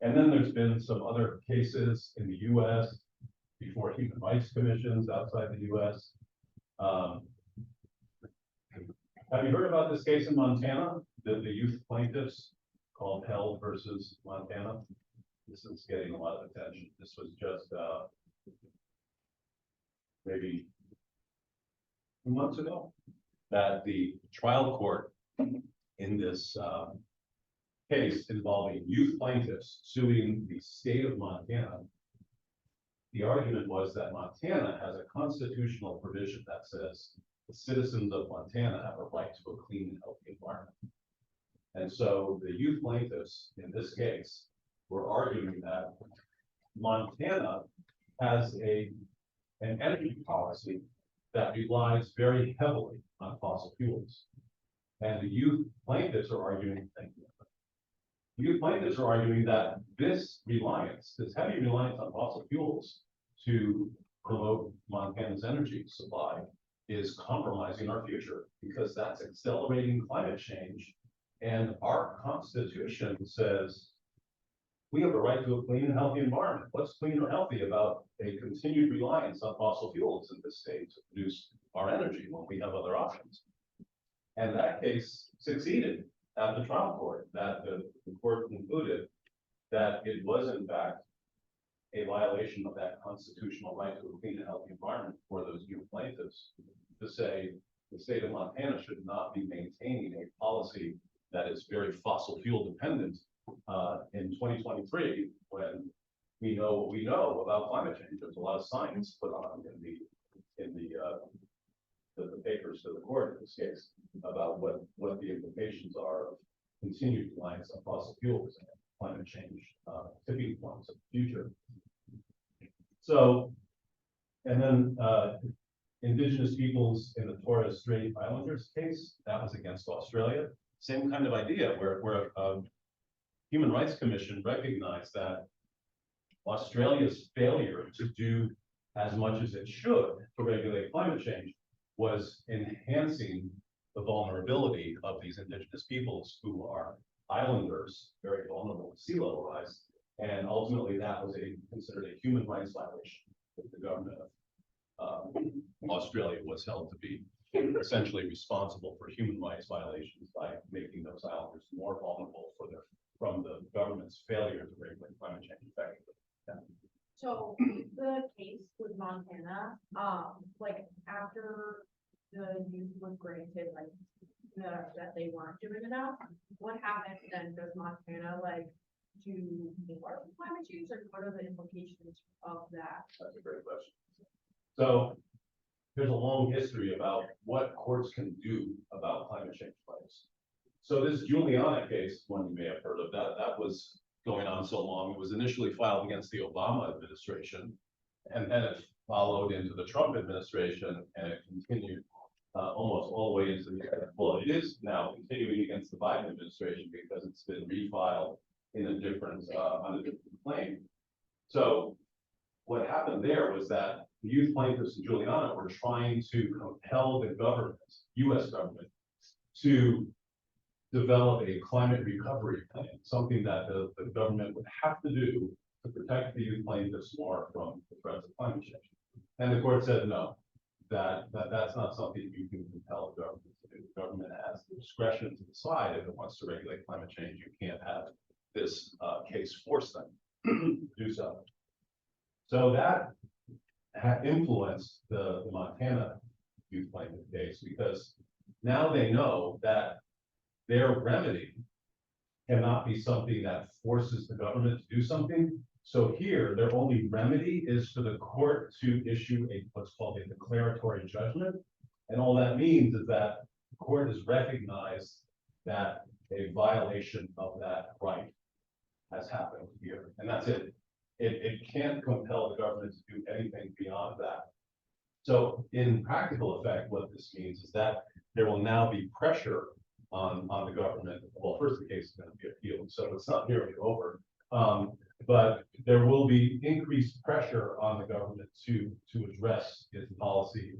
And then there's been some other cases in the US before human rights commissions outside the US. Have you heard about this case in Montana, the youth plaintiffs called Held versus Montana? This is getting a lot of attention. This was just maybe 2 months ago that the trial court in this case involving youth plaintiffs suing the state of Montana. The argument was that Montana has a constitutional provision that says the citizens of Montana have a right to a clean and healthy environment. And so the youth plaintiffs in this case were arguing that Montana has an energy policy that relies very heavily on fossil fuels. And the youth plaintiffs are arguing, the youth plaintiffs are arguing that this reliance, this heavy reliance on fossil fuels to promote Montana's energy supply is compromising our future because that's accelerating climate change. And our Constitution says we have a right to a clean and healthy environment. What's clean or healthy about a continued reliance on fossil fuels in this state to produce our energy when we have other options? And that case succeeded at the trial court, that the court concluded that it was in fact a violation of that constitutional right to a clean and healthy environment for those youth plaintiffs to say the state of Montana should not be maintaining a policy that is very fossil fuel dependent in 2023, when we know what we know about climate change. There's a lot of science put on in the papers to the court in this case about what the implications are of continued reliance on fossil fuels and climate change tipping points of the future. So, and then indigenous peoples in the Torres Strait Islanders case, that was against Australia. Same kind of idea where Human Rights Commission recognized that Australia's failure to do as much as it should to regulate climate change was enhancing the vulnerability of these indigenous peoples who are islanders, very vulnerable to sea level rise. And ultimately that was considered a human rights violation that the government of Australia was held to be essentially responsible for human rights violations by making those islanders more vulnerable from the government's failure to regulate climate change effectively. Yeah. So the case with Montana, like after the youth was granted, like that they weren't doing enough, what happens then? Does Montana like do more climate change, or what are the implications of that? That's a great question. So there's a long history about what courts can do about climate change claims. So this Juliana case, one you may have heard of, that was going on so long. It was initially filed against the Obama administration, and then it followed into the Trump administration, and it continued almost all the way into well, it is now continuing against the Biden administration because it's been refiled in a different on a different claim. So what happened there was that the youth plaintiffs in Juliana were trying to compel the government, U.S. government, to develop a climate recovery plan, something that the government would have to do to protect the youth plaintiffs more from the threats of climate change. And the court said no, that's not something you can compel the government to do. The government has the discretion to decide if it wants to regulate climate change. You can't have this case force them to do so. So that influenced the Montana youth plaintiff case, because now they know that their remedy cannot be something that forces the government to do something. So here, their only remedy is for the court to issue what's called a declaratory judgment. And all that means is that the court has recognized that a violation of that right has happened here, and that's it. It can't compel the government to do anything beyond that. So in practical effect, what this means is that there will now be pressure on the government. Well, first, the case is going to be appealed, so it's not nearly over. But there will be increased pressure on the government to address its policy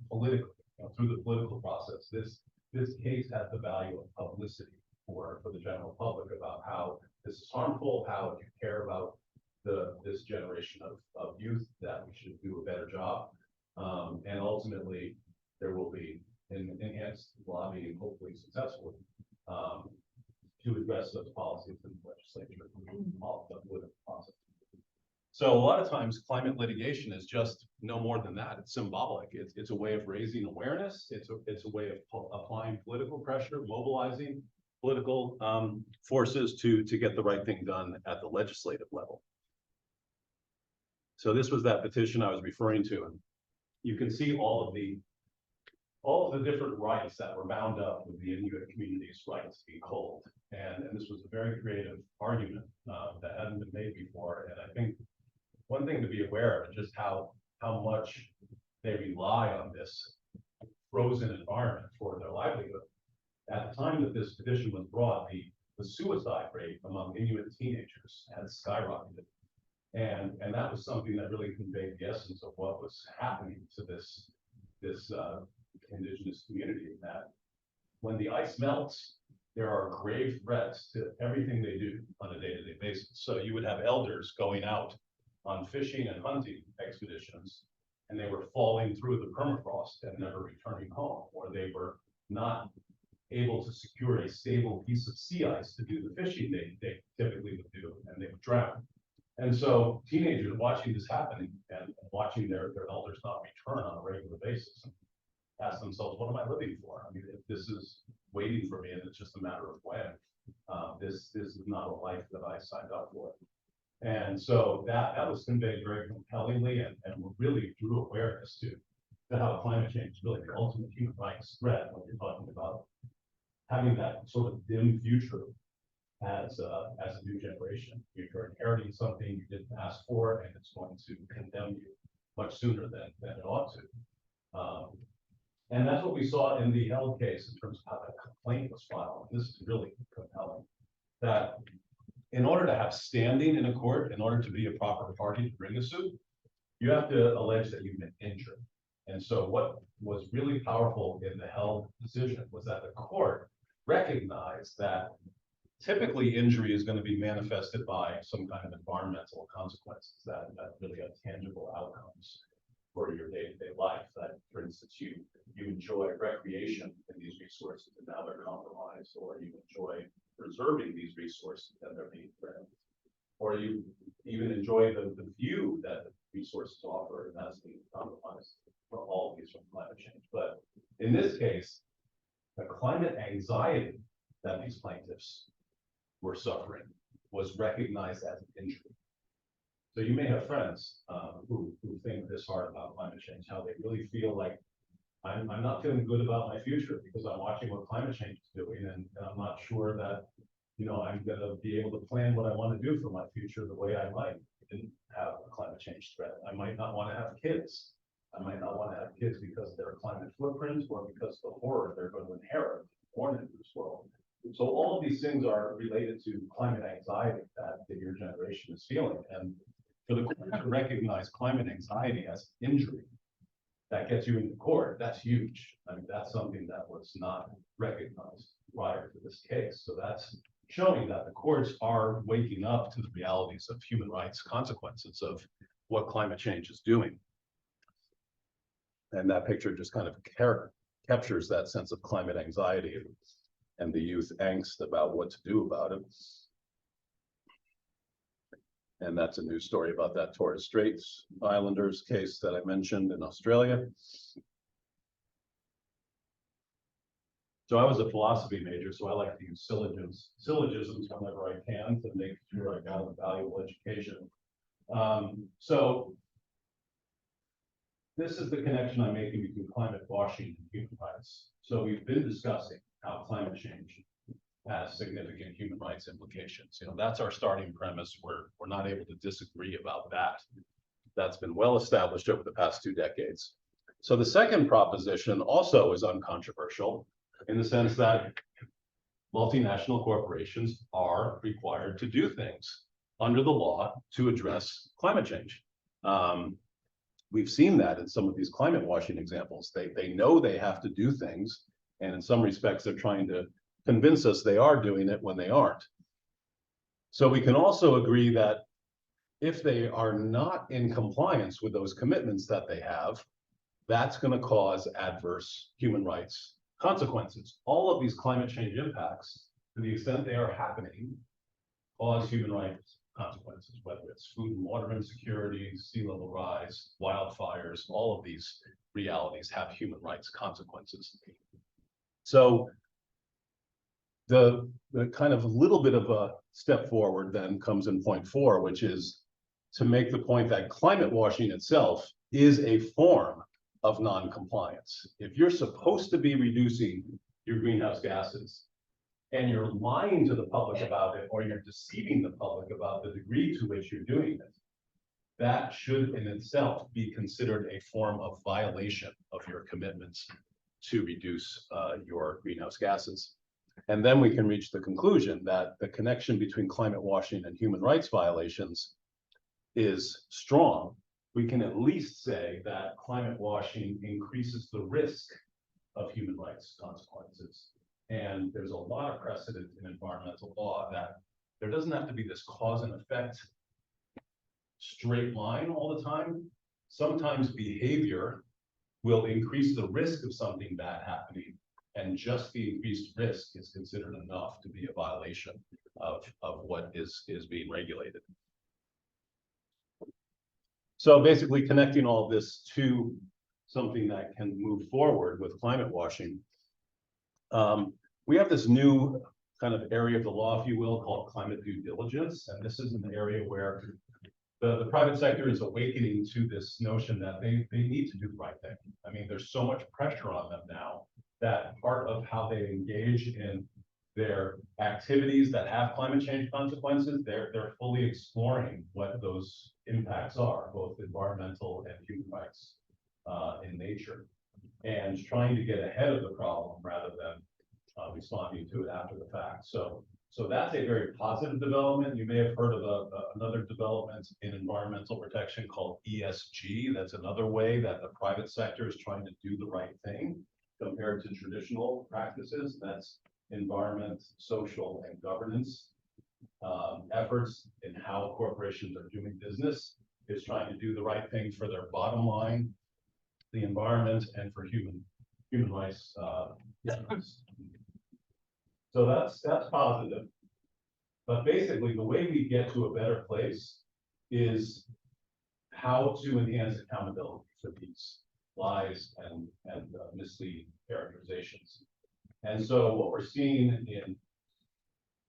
politically, through the political process. This case has the value of publicity for the general public about how this is harmful, how if you care about this generation of youth, that we should do a better job. And ultimately, there will be an enhanced lobbying, hopefully successfully, to address those policies in the legislature, all the political process. So a lot of times climate litigation is just no more than that. It's symbolic. It's a way of raising awareness. It's a way of applying political pressure, mobilizing political forces to get the right thing done at the legislative level. So this was that petition I was referring to, and you can see all of the different rights that were bound up with the Inuit community's rights to be cold. And this was a very creative argument that hadn't been made before. And I think one thing to be aware of is just how much they rely on this frozen environment for their livelihood. At the time that this petition was brought, the suicide rate among Inuit teenagers had skyrocketed. And that was something that really conveyed the essence of what was happening to this indigenous community, that when the ice melts, there are grave threats to everything they do on a day-to-day basis. So you would have elders going out on fishing and hunting expeditions, and they were falling through the permafrost and never returning home, or they were not able to secure a stable piece of sea ice to do the fishing they typically would do, and they would drown. And so teenagers watching this happening and watching their elders not return on a regular basis ask themselves, what am I living for? I mean, if this is waiting for me and it's just a matter of when, this is not a life that I signed up for. And so that was conveyed very compellingly and really drew awareness to how climate change is really the ultimate human rights threat when you're talking about having that sort of dim future as a new generation. You're inheriting something you didn't ask for, and it's going to condemn you much sooner than it ought to. And that's what we saw in the Held case in terms of how that complaint was filed. And this is really compelling, that in order to have standing in a court, in order to be a proper party to bring a suit, you have to allege that you've been injured. And so what was really powerful in the Held decision was that the court recognized that typically injury is going to be manifested by some kind of environmental consequences that really have tangible outcomes for your day-to-day life. That, for instance, you enjoy recreation in these resources and now they're compromised, or you enjoy preserving these resources and they're being threatened, or you even enjoy the view that the resources offer and that's being compromised. For all of these from climate change. But in this case, the climate anxiety that these plaintiffs were suffering was recognized as an injury. So you may have friends who think this hard about climate change, how they really feel like I'm not feeling good about my future because I'm watching what climate change is doing, and I'm not sure that I'm going to be able to plan what I want to do for my future the way I might if I didn't have a climate change threat. I might not want to have kids. I might not want to have kids because of their climate footprint or because of the horror they're going to inherit born into this world. So all of these things are related to climate anxiety that your generation is feeling. And for the court to recognize climate anxiety as injury that gets you into court, that's huge. I mean, that's something that was not recognized prior to this case. So that's showing that the courts are waking up to the realities of human rights consequences of what climate change is doing. And that picture just kind of captures that sense of climate anxiety and the youth angst about what to do about it. And that's a news story about that Torres Straits Islanders case that I mentioned in Australia. So I was a philosophy major, so I like to use syllogisms whenever I can to make sure I got a valuable education. So this is the connection I'm making between climate washing and human rights. So we've been discussing how climate change has significant human rights implications. You know, that's our starting premise. We're not able to disagree about that. That's been well established over the past 2 decades. So the second proposition also is uncontroversial in the sense that multinational corporations are required to do things under the law to address climate change. We've seen that in some of these climate washing examples. They know they have to do things, and in some respects, they're trying to convince us they are doing it when they aren't. So we can also agree that if they are not in compliance with those commitments that they have, that's going to cause adverse human rights consequences. All of these climate change impacts, to the extent they are happening, cause human rights consequences, whether it's food and water insecurity, sea level rise, wildfires, all of these realities have human rights consequences. So the kind of little bit of a step forward then comes in point 4, which is to make the point that climate washing itself is a form of non-compliance. If you're supposed to be reducing your greenhouse gases and you're lying to the public about it, or you're deceiving the public about the degree to which you're doing it, that should in itself be considered a form of violation of your commitments to reduce your greenhouse gases. And then we can reach the conclusion that the connection between climate washing and human rights violations is strong. We can at least say that climate washing increases the risk of human rights consequences. And there's a lot of precedent in environmental law that there doesn't have to be this cause and effect straight line all the time. Sometimes behavior will increase the risk of something bad happening, and just the increased risk is considered enough to be a violation of what is being regulated. So basically connecting all of this to something that can move forward with climate washing. We have this new kind of area of the law, if you will, called climate due diligence. And this is an area where the private sector is awakening to this notion that they need to do the right thing. I mean, there's so much pressure on them now that part of how they engage in their activities that have climate change consequences, they're fully exploring what those impacts are, both environmental and human rights in nature, and trying to get ahead of the problem rather than responding to it after the fact. So that's a very positive development. You may have heard of another development in environmental protection called ESG. That's another way that the private sector is trying to do the right thing compared to traditional practices. That's environment, social, and governance efforts in how corporations are doing business, is trying to do the right thing for their bottom line, the environment, and for human rights. So that's positive. But basically, the way we get to a better place is how to enhance accountability for these lies and misleading characterizations. And so what we're seeing in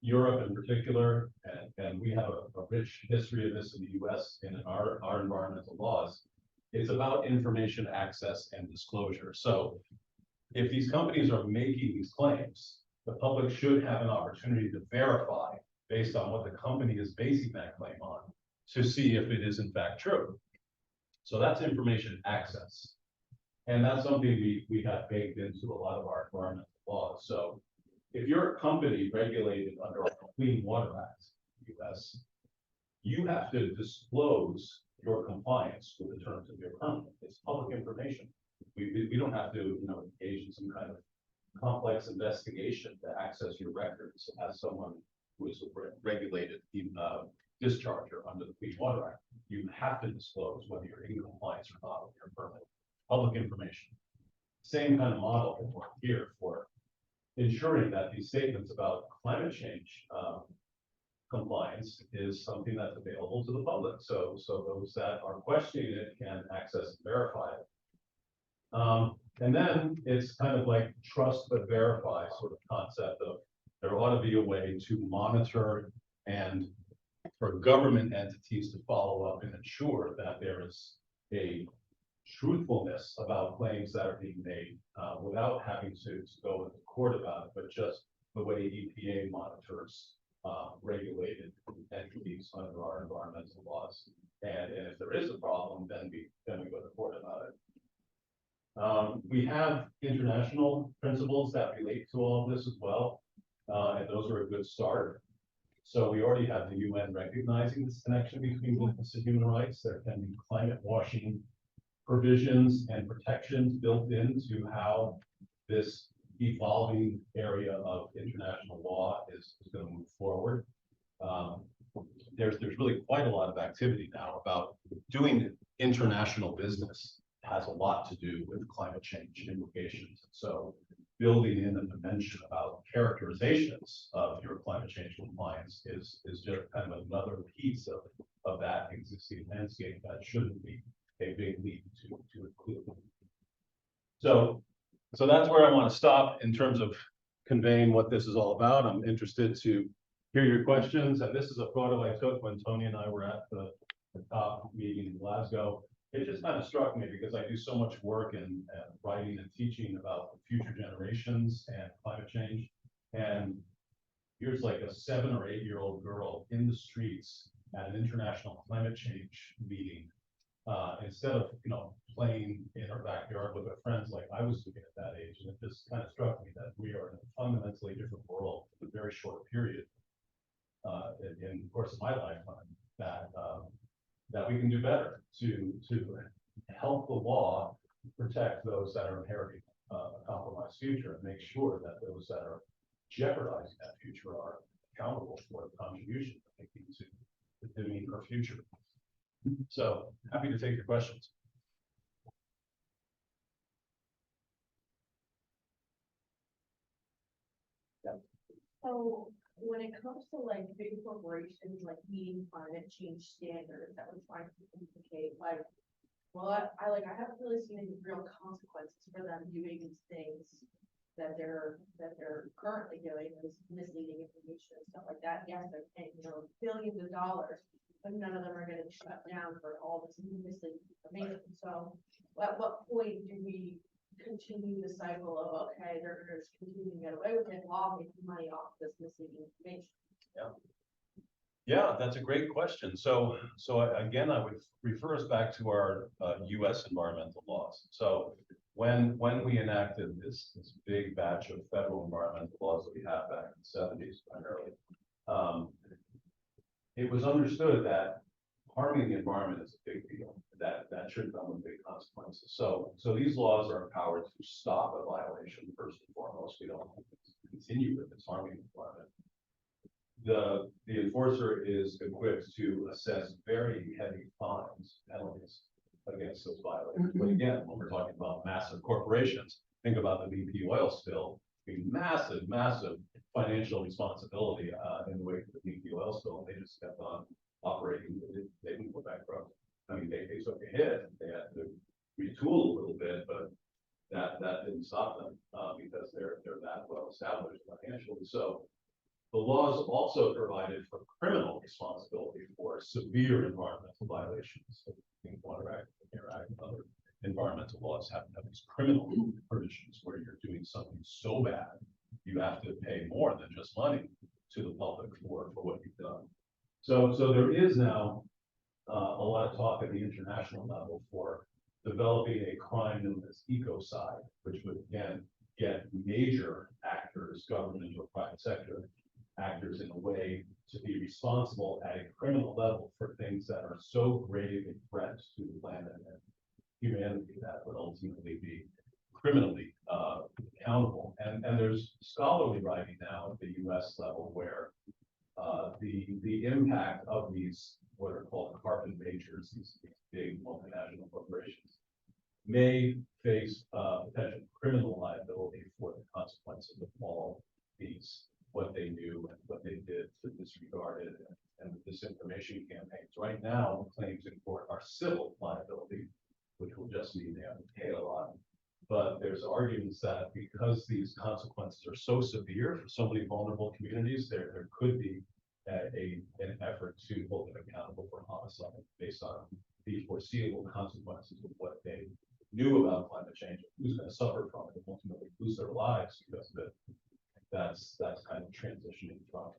Europe in particular, and we have a rich history of this in the US in our environmental laws, is about information access and disclosure. So if these companies are making these claims, the public should have an opportunity to verify based on what the company is basing that claim on to see if it is in fact true. So that's information access. And that's something we have baked into a lot of our environmental laws. So if you're a company regulated under a Clean Water Act in the US, you have to disclose your compliance with the terms of your permit. It's public information. We don't have to, engage in some kind of complex investigation to access your records as someone who is a regulated discharger under the Clean Water Act. You have to disclose whether you're in compliance or not with your permit. Public information. Same kind of model can work here for ensuring that these statements about climate change compliance is something that's available to the public. So those that are questioning it can access and verify it. And then it's kind of like trust but verify sort of concept of there ought to be a way to monitor and for government entities to follow up and ensure that there is a truthfulness about claims that are being made without having to go into court about it, but just the way EPA monitors regulated entities under our environmental laws. And if there is a problem, then we go to court about it. We have international principles that relate to all of this as well, and those are a good start. So we already have the UN recognizing this connection between business and human rights. There can be climate washing provisions and protections built into how this evolving area of international law is going to move forward. There's really quite a lot of activity now about doing international business. Has a lot to do with climate change implications. So building in a dimension about characterizations of your climate change compliance is just kind of another piece of that existing landscape that shouldn't be a big leap to include. So that's where I want to stop in terms of conveying what this is all about. I'm interested to hear your questions. And this is a photo I took when Tony and I were at the top meeting in Glasgow. It just kind of struck me because I do so much work in writing and teaching about future generations and climate change. And here's like a 7 or 8 year old girl in the streets at an international climate change meeting. Instead of, playing in her backyard with her friends like I was doing at that age. And it just kind of struck me that we are in a fundamentally different world in a very short period in the course of my lifetime that we can do better to help the law protect those that are inheriting a compromised future and make sure that those that are jeopardizing that future are accountable for the contribution they're making to doing our future. So happy to take your questions. So when it comes to like big corporations, like meeting climate change standards that we're trying to implicate, like, I haven't really seen any real consequences for them doing these things that they're currently doing, this misleading information and stuff like that. Yes, they're paying, billions of dollars, but none of them are getting shut down for all this misleading information. So at what point do we continue the cycle of, okay, they're just continuing to get away with it while making money off this misleading information? Yeah, that's a great question. So again, I would refer us back to our U.S. environmental laws. So when we enacted this big batch of federal environmental laws that we had back in the 70s primarily, it was understood that harming the environment is a big deal. That should come with big consequences. So these laws are empowered to stop a violation first and foremost. We don't continue with this harming the environment. The enforcer is equipped to assess very heavy fines, penalties against those violations. But again, when we're talking about massive corporations, think about the BP oil spill, massive financial responsibility in the wake of the BP oil spill. They just kept on operating. They didn't go bankrupt. I mean, they took a hit. They had to retool a little bit, but that didn't stop them because they're that well established financially. So the laws also provided for criminal responsibility for severe environmental violations. Water Act, Air Act, and other environmental laws have these criminal provisions where you're doing something so bad you have to pay more than just money to the public for what you've done. So there is now a lot of talk at the international level for developing a crime known as ecocide, which would again get major actors, government or private sector actors, in a way to be responsible at a criminal level for things that are so grave a threat to the planet and humanity that would ultimately be criminally accountable. And there's scholarly writing now at the US level where the impact of these what are called carbon majors, these big multinational corporations, may face potential criminal liability for the consequences of all these, what they knew and what they did to disregard it and the disinformation campaigns. Right now, claims in court are civil liability, which will just mean they have to pay a lot. But there's arguments that because these consequences are so severe for so many vulnerable communities, there could be an effort to hold them accountable for homicide based on the foreseeable consequences of what they knew about climate change, who's going to suffer from it and ultimately lose their lives because of it. that's kind of transitioning from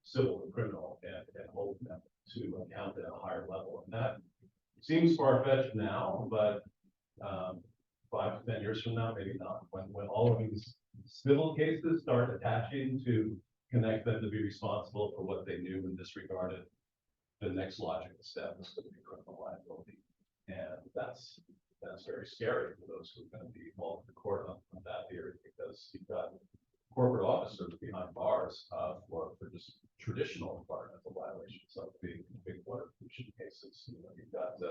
civil to criminal and holding them to account at a higher level. And that seems far-fetched now, but 5 to 10 years from now, maybe not. When all of these civil cases start attaching to connect them to be responsible for what they knew and disregarded, the next logical step is going to be criminal liability. And that's very scary for those who are going to be involved in the court on that theory, because you've got corporate officers behind bars for just traditional environmental violations, like big water pollution cases. You know, you've got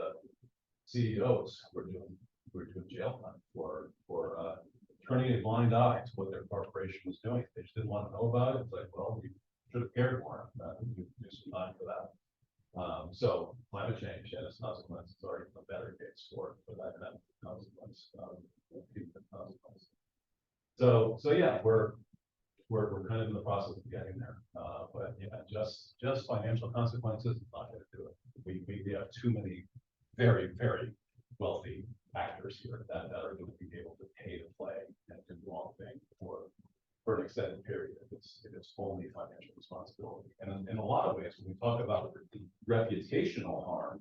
CEOs who are doing jail time for turning a blind eye to what their corporation was doing. They just didn't want to know about it. It's like, well, you should have cared more. You do some time for that. So climate change and its consequences are a better case for that kind of consequence. So yeah, we're kind of in the process of getting there. But yeah, just financial consequences is not going to do it. We have too many very, very wealthy actors here that are going to be able to pay to play and do the wrong thing for an extended period if it's only financial responsibility. And in a lot of ways, when we talk about reputational harm,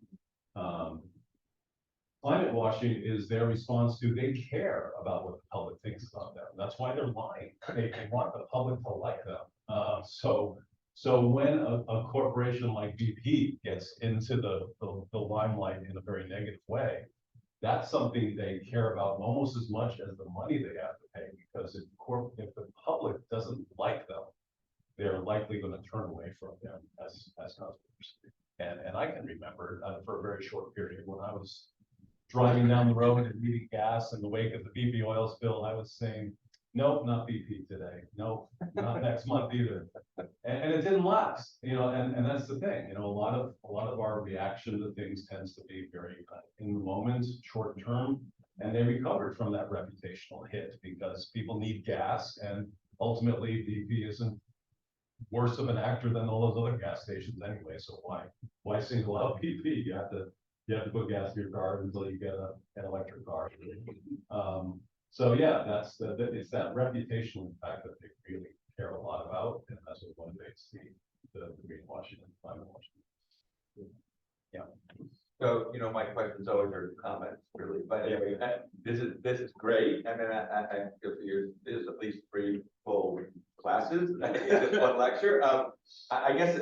climate washing is their response to they care about what the public thinks about them. That's why they're lying. They want the public to like them. So when a corporation like BP gets into the limelight in a very negative way, that's something they care about almost as much as the money they have to pay, because if the public doesn't like them, they're likely going to turn away from them as customers. And I can remember for a very short period when I was driving down the road and needing gas in the wake of the BP oil spill, I was saying, nope, not BP today. Nope, not next month either. And it didn't last, you know, and that's the thing, you know, a lot of our reaction to things tends to be very in the moment, short term, and they recovered from that reputational hit because people need gas, and ultimately BP isn't worse of an actor than all those other gas stations anyway. So why single out BP? You have to put gas in your car until you get an electric car. So yeah, it's that reputational impact that they really care a lot about, and that's what motivates the greenwashing and climate washing. Yeah. So, you know, my questions always are comments, really, but anyway, this is great. I mean, I feel for you, there's at least 3 full classes in this one lecture. I guess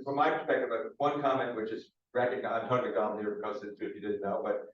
from my perspective, one comment, which is I'm Tony McDonald here, because if you didn't know, but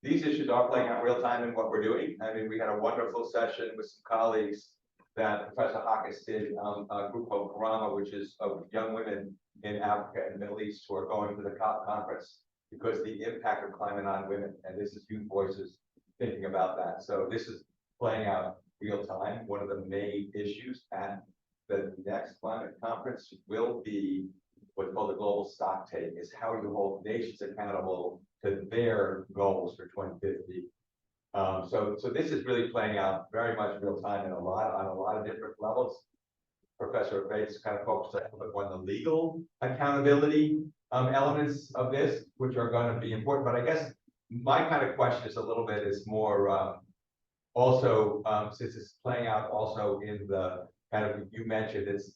these issues are playing out real time in what we're doing. I mean, we had a wonderful session with some colleagues that Professor Hawkins did, a group called Karama, which is of young women in Africa and the Middle East who are going to the COP conference because the impact of climate on women, and this is youth voices thinking about that. So this is playing out real time. One of the main issues at the next climate conference will be what's called the global stock take, is how you hold nations accountable to their goals for 2050. So this is really playing out very much real time on a lot of different levels. Professor Abate's kind of focused on the legal accountability elements of this, which are going to be important. But I guess my kind of question is a little bit is more also since it's playing out also in the kind of, you mentioned it's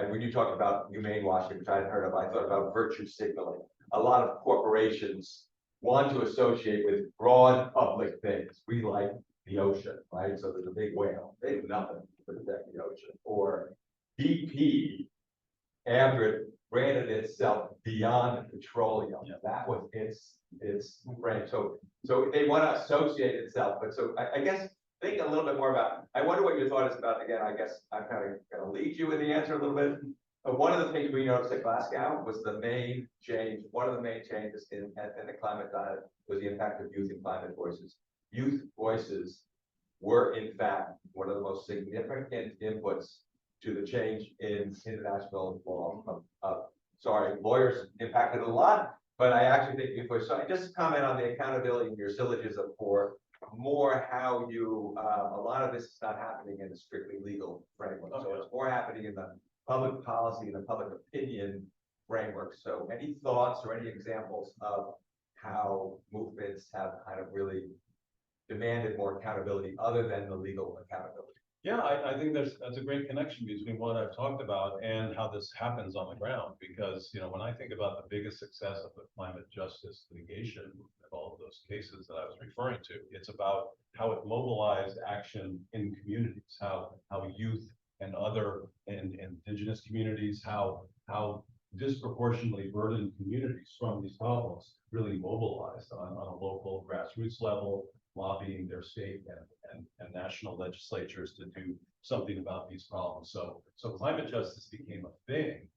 when you talked about humane washing, which I hadn't heard of, I thought about virtue signaling. A lot of corporations want to associate with broad public things. We like the ocean, right? So there's a big whale. They do nothing to protect the ocean. Or BP, after it branded itself beyond petroleum, that was its brand. So they want to associate itself. But so I guess think a little bit more about. I wonder what your thought is about. Again, I guess I'm kind of going to lead you in the answer a little bit. But one of the things we noticed at Glasgow was the main change. One of the main changes in the climate diet was the impact of youth and climate voices. Youth voices were, in fact, one of the most significant inputs to the change in international law. Sorry, lawyers impacted a lot, but I actually think youth voices. So I just comment on the accountability in your syllogism for more how you. A lot of this is not happening in a strictly legal framework, so it's more happening in the public policy and the public opinion framework. So any thoughts or any examples of how movements have kind of really demanded more accountability other than the legal accountability? Yeah, I think that's a great connection between what I've talked about and how this happens on the ground, because, when I think about the biggest success of the climate justice litigation, of all of those cases that I was referring to, it's about how it mobilized action in communities, how youth and other and indigenous communities, how disproportionately burdened communities from these problems really mobilized on a local grassroots level, lobbying their state and national legislatures to do something about these problems. So climate justice became a thing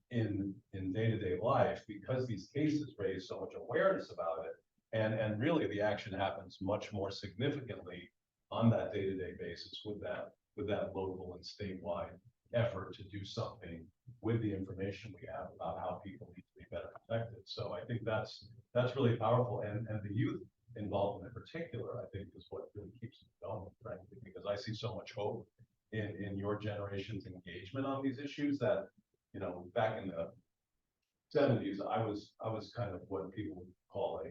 in day-to-day life because these cases raise so much awareness about it. And really the action happens much more significantly on that day-to-day basis with that local and statewide effort to do something with the information we have about how people need to be better protected. So I think that's really powerful. And the youth involvement in particular, I think, is what really keeps me going, frankly, because I see so much hope in your generation's engagement on these issues that, back in the 70s, I was kind of what people would call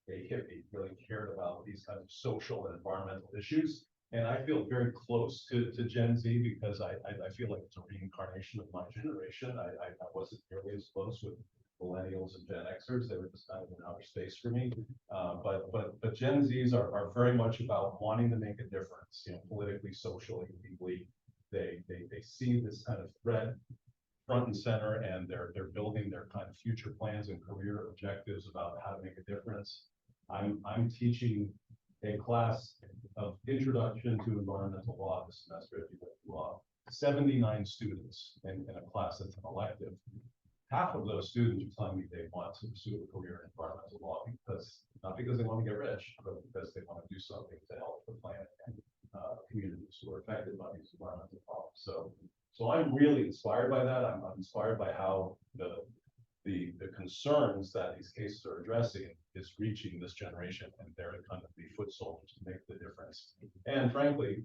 a hippie, really cared about these kinds of social and environmental issues. And I feel very close to Gen Z because I feel like it's a reincarnation of my generation. I wasn't nearly as close with millennials and Gen Xers. They were just kind of in outer space for me. But Gen Zs are very much about wanting to make a difference, politically, socially, legally. They see this kind of threat front and center, and they're building their kind of future plans and career objectives about how to make a difference. I'm teaching a class of introduction to environmental law this semester at UW Law. 79 students in a class that's an elective. Half of those students are telling me they want to pursue a career in environmental law not because they want to get rich, but because they want to do something to help the planet and communities who are affected by these environmental problems. So I'm really inspired by that. I'm inspired by how the concerns that these cases are addressing is reaching this generation, and they're kind of the foot soldiers to make the difference. And frankly,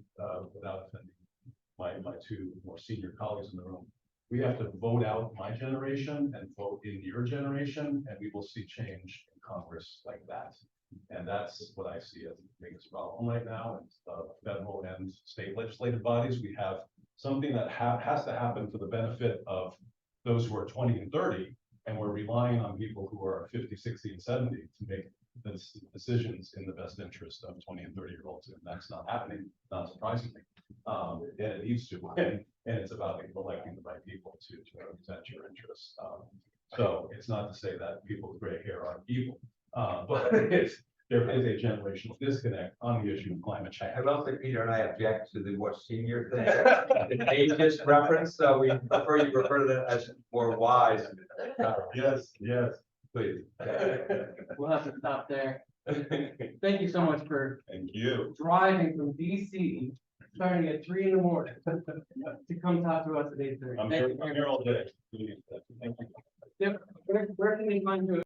without offending my two more senior colleagues in the room, we have to vote out my generation and vote in your generation, and we will see change in Congress like that. And that's what I see as the biggest problem right now. And federal and state legislative bodies, we have something that has to happen for the benefit of those who are 20 and 30, and we're relying on people who are 50, 60, and 70 to make the decisions in the best interest of 20 and 30-year-olds, and that's not happening, not surprisingly. And it needs to, and it's about electing the right people to represent your interests. So it's not to say that people with gray hair are evil, but there is a generational disconnect on the issue of climate change. I don't think Peter and I object to the more senior thing, the ageist reference, so we prefer you refer to that as more wise. Yes, Please. We'll have to stop there. Thank you so much for thank you. driving from DC, starting at 3 in the morning to come talk to us at 8:30. I'm here all day. Thank you. Where can they find you?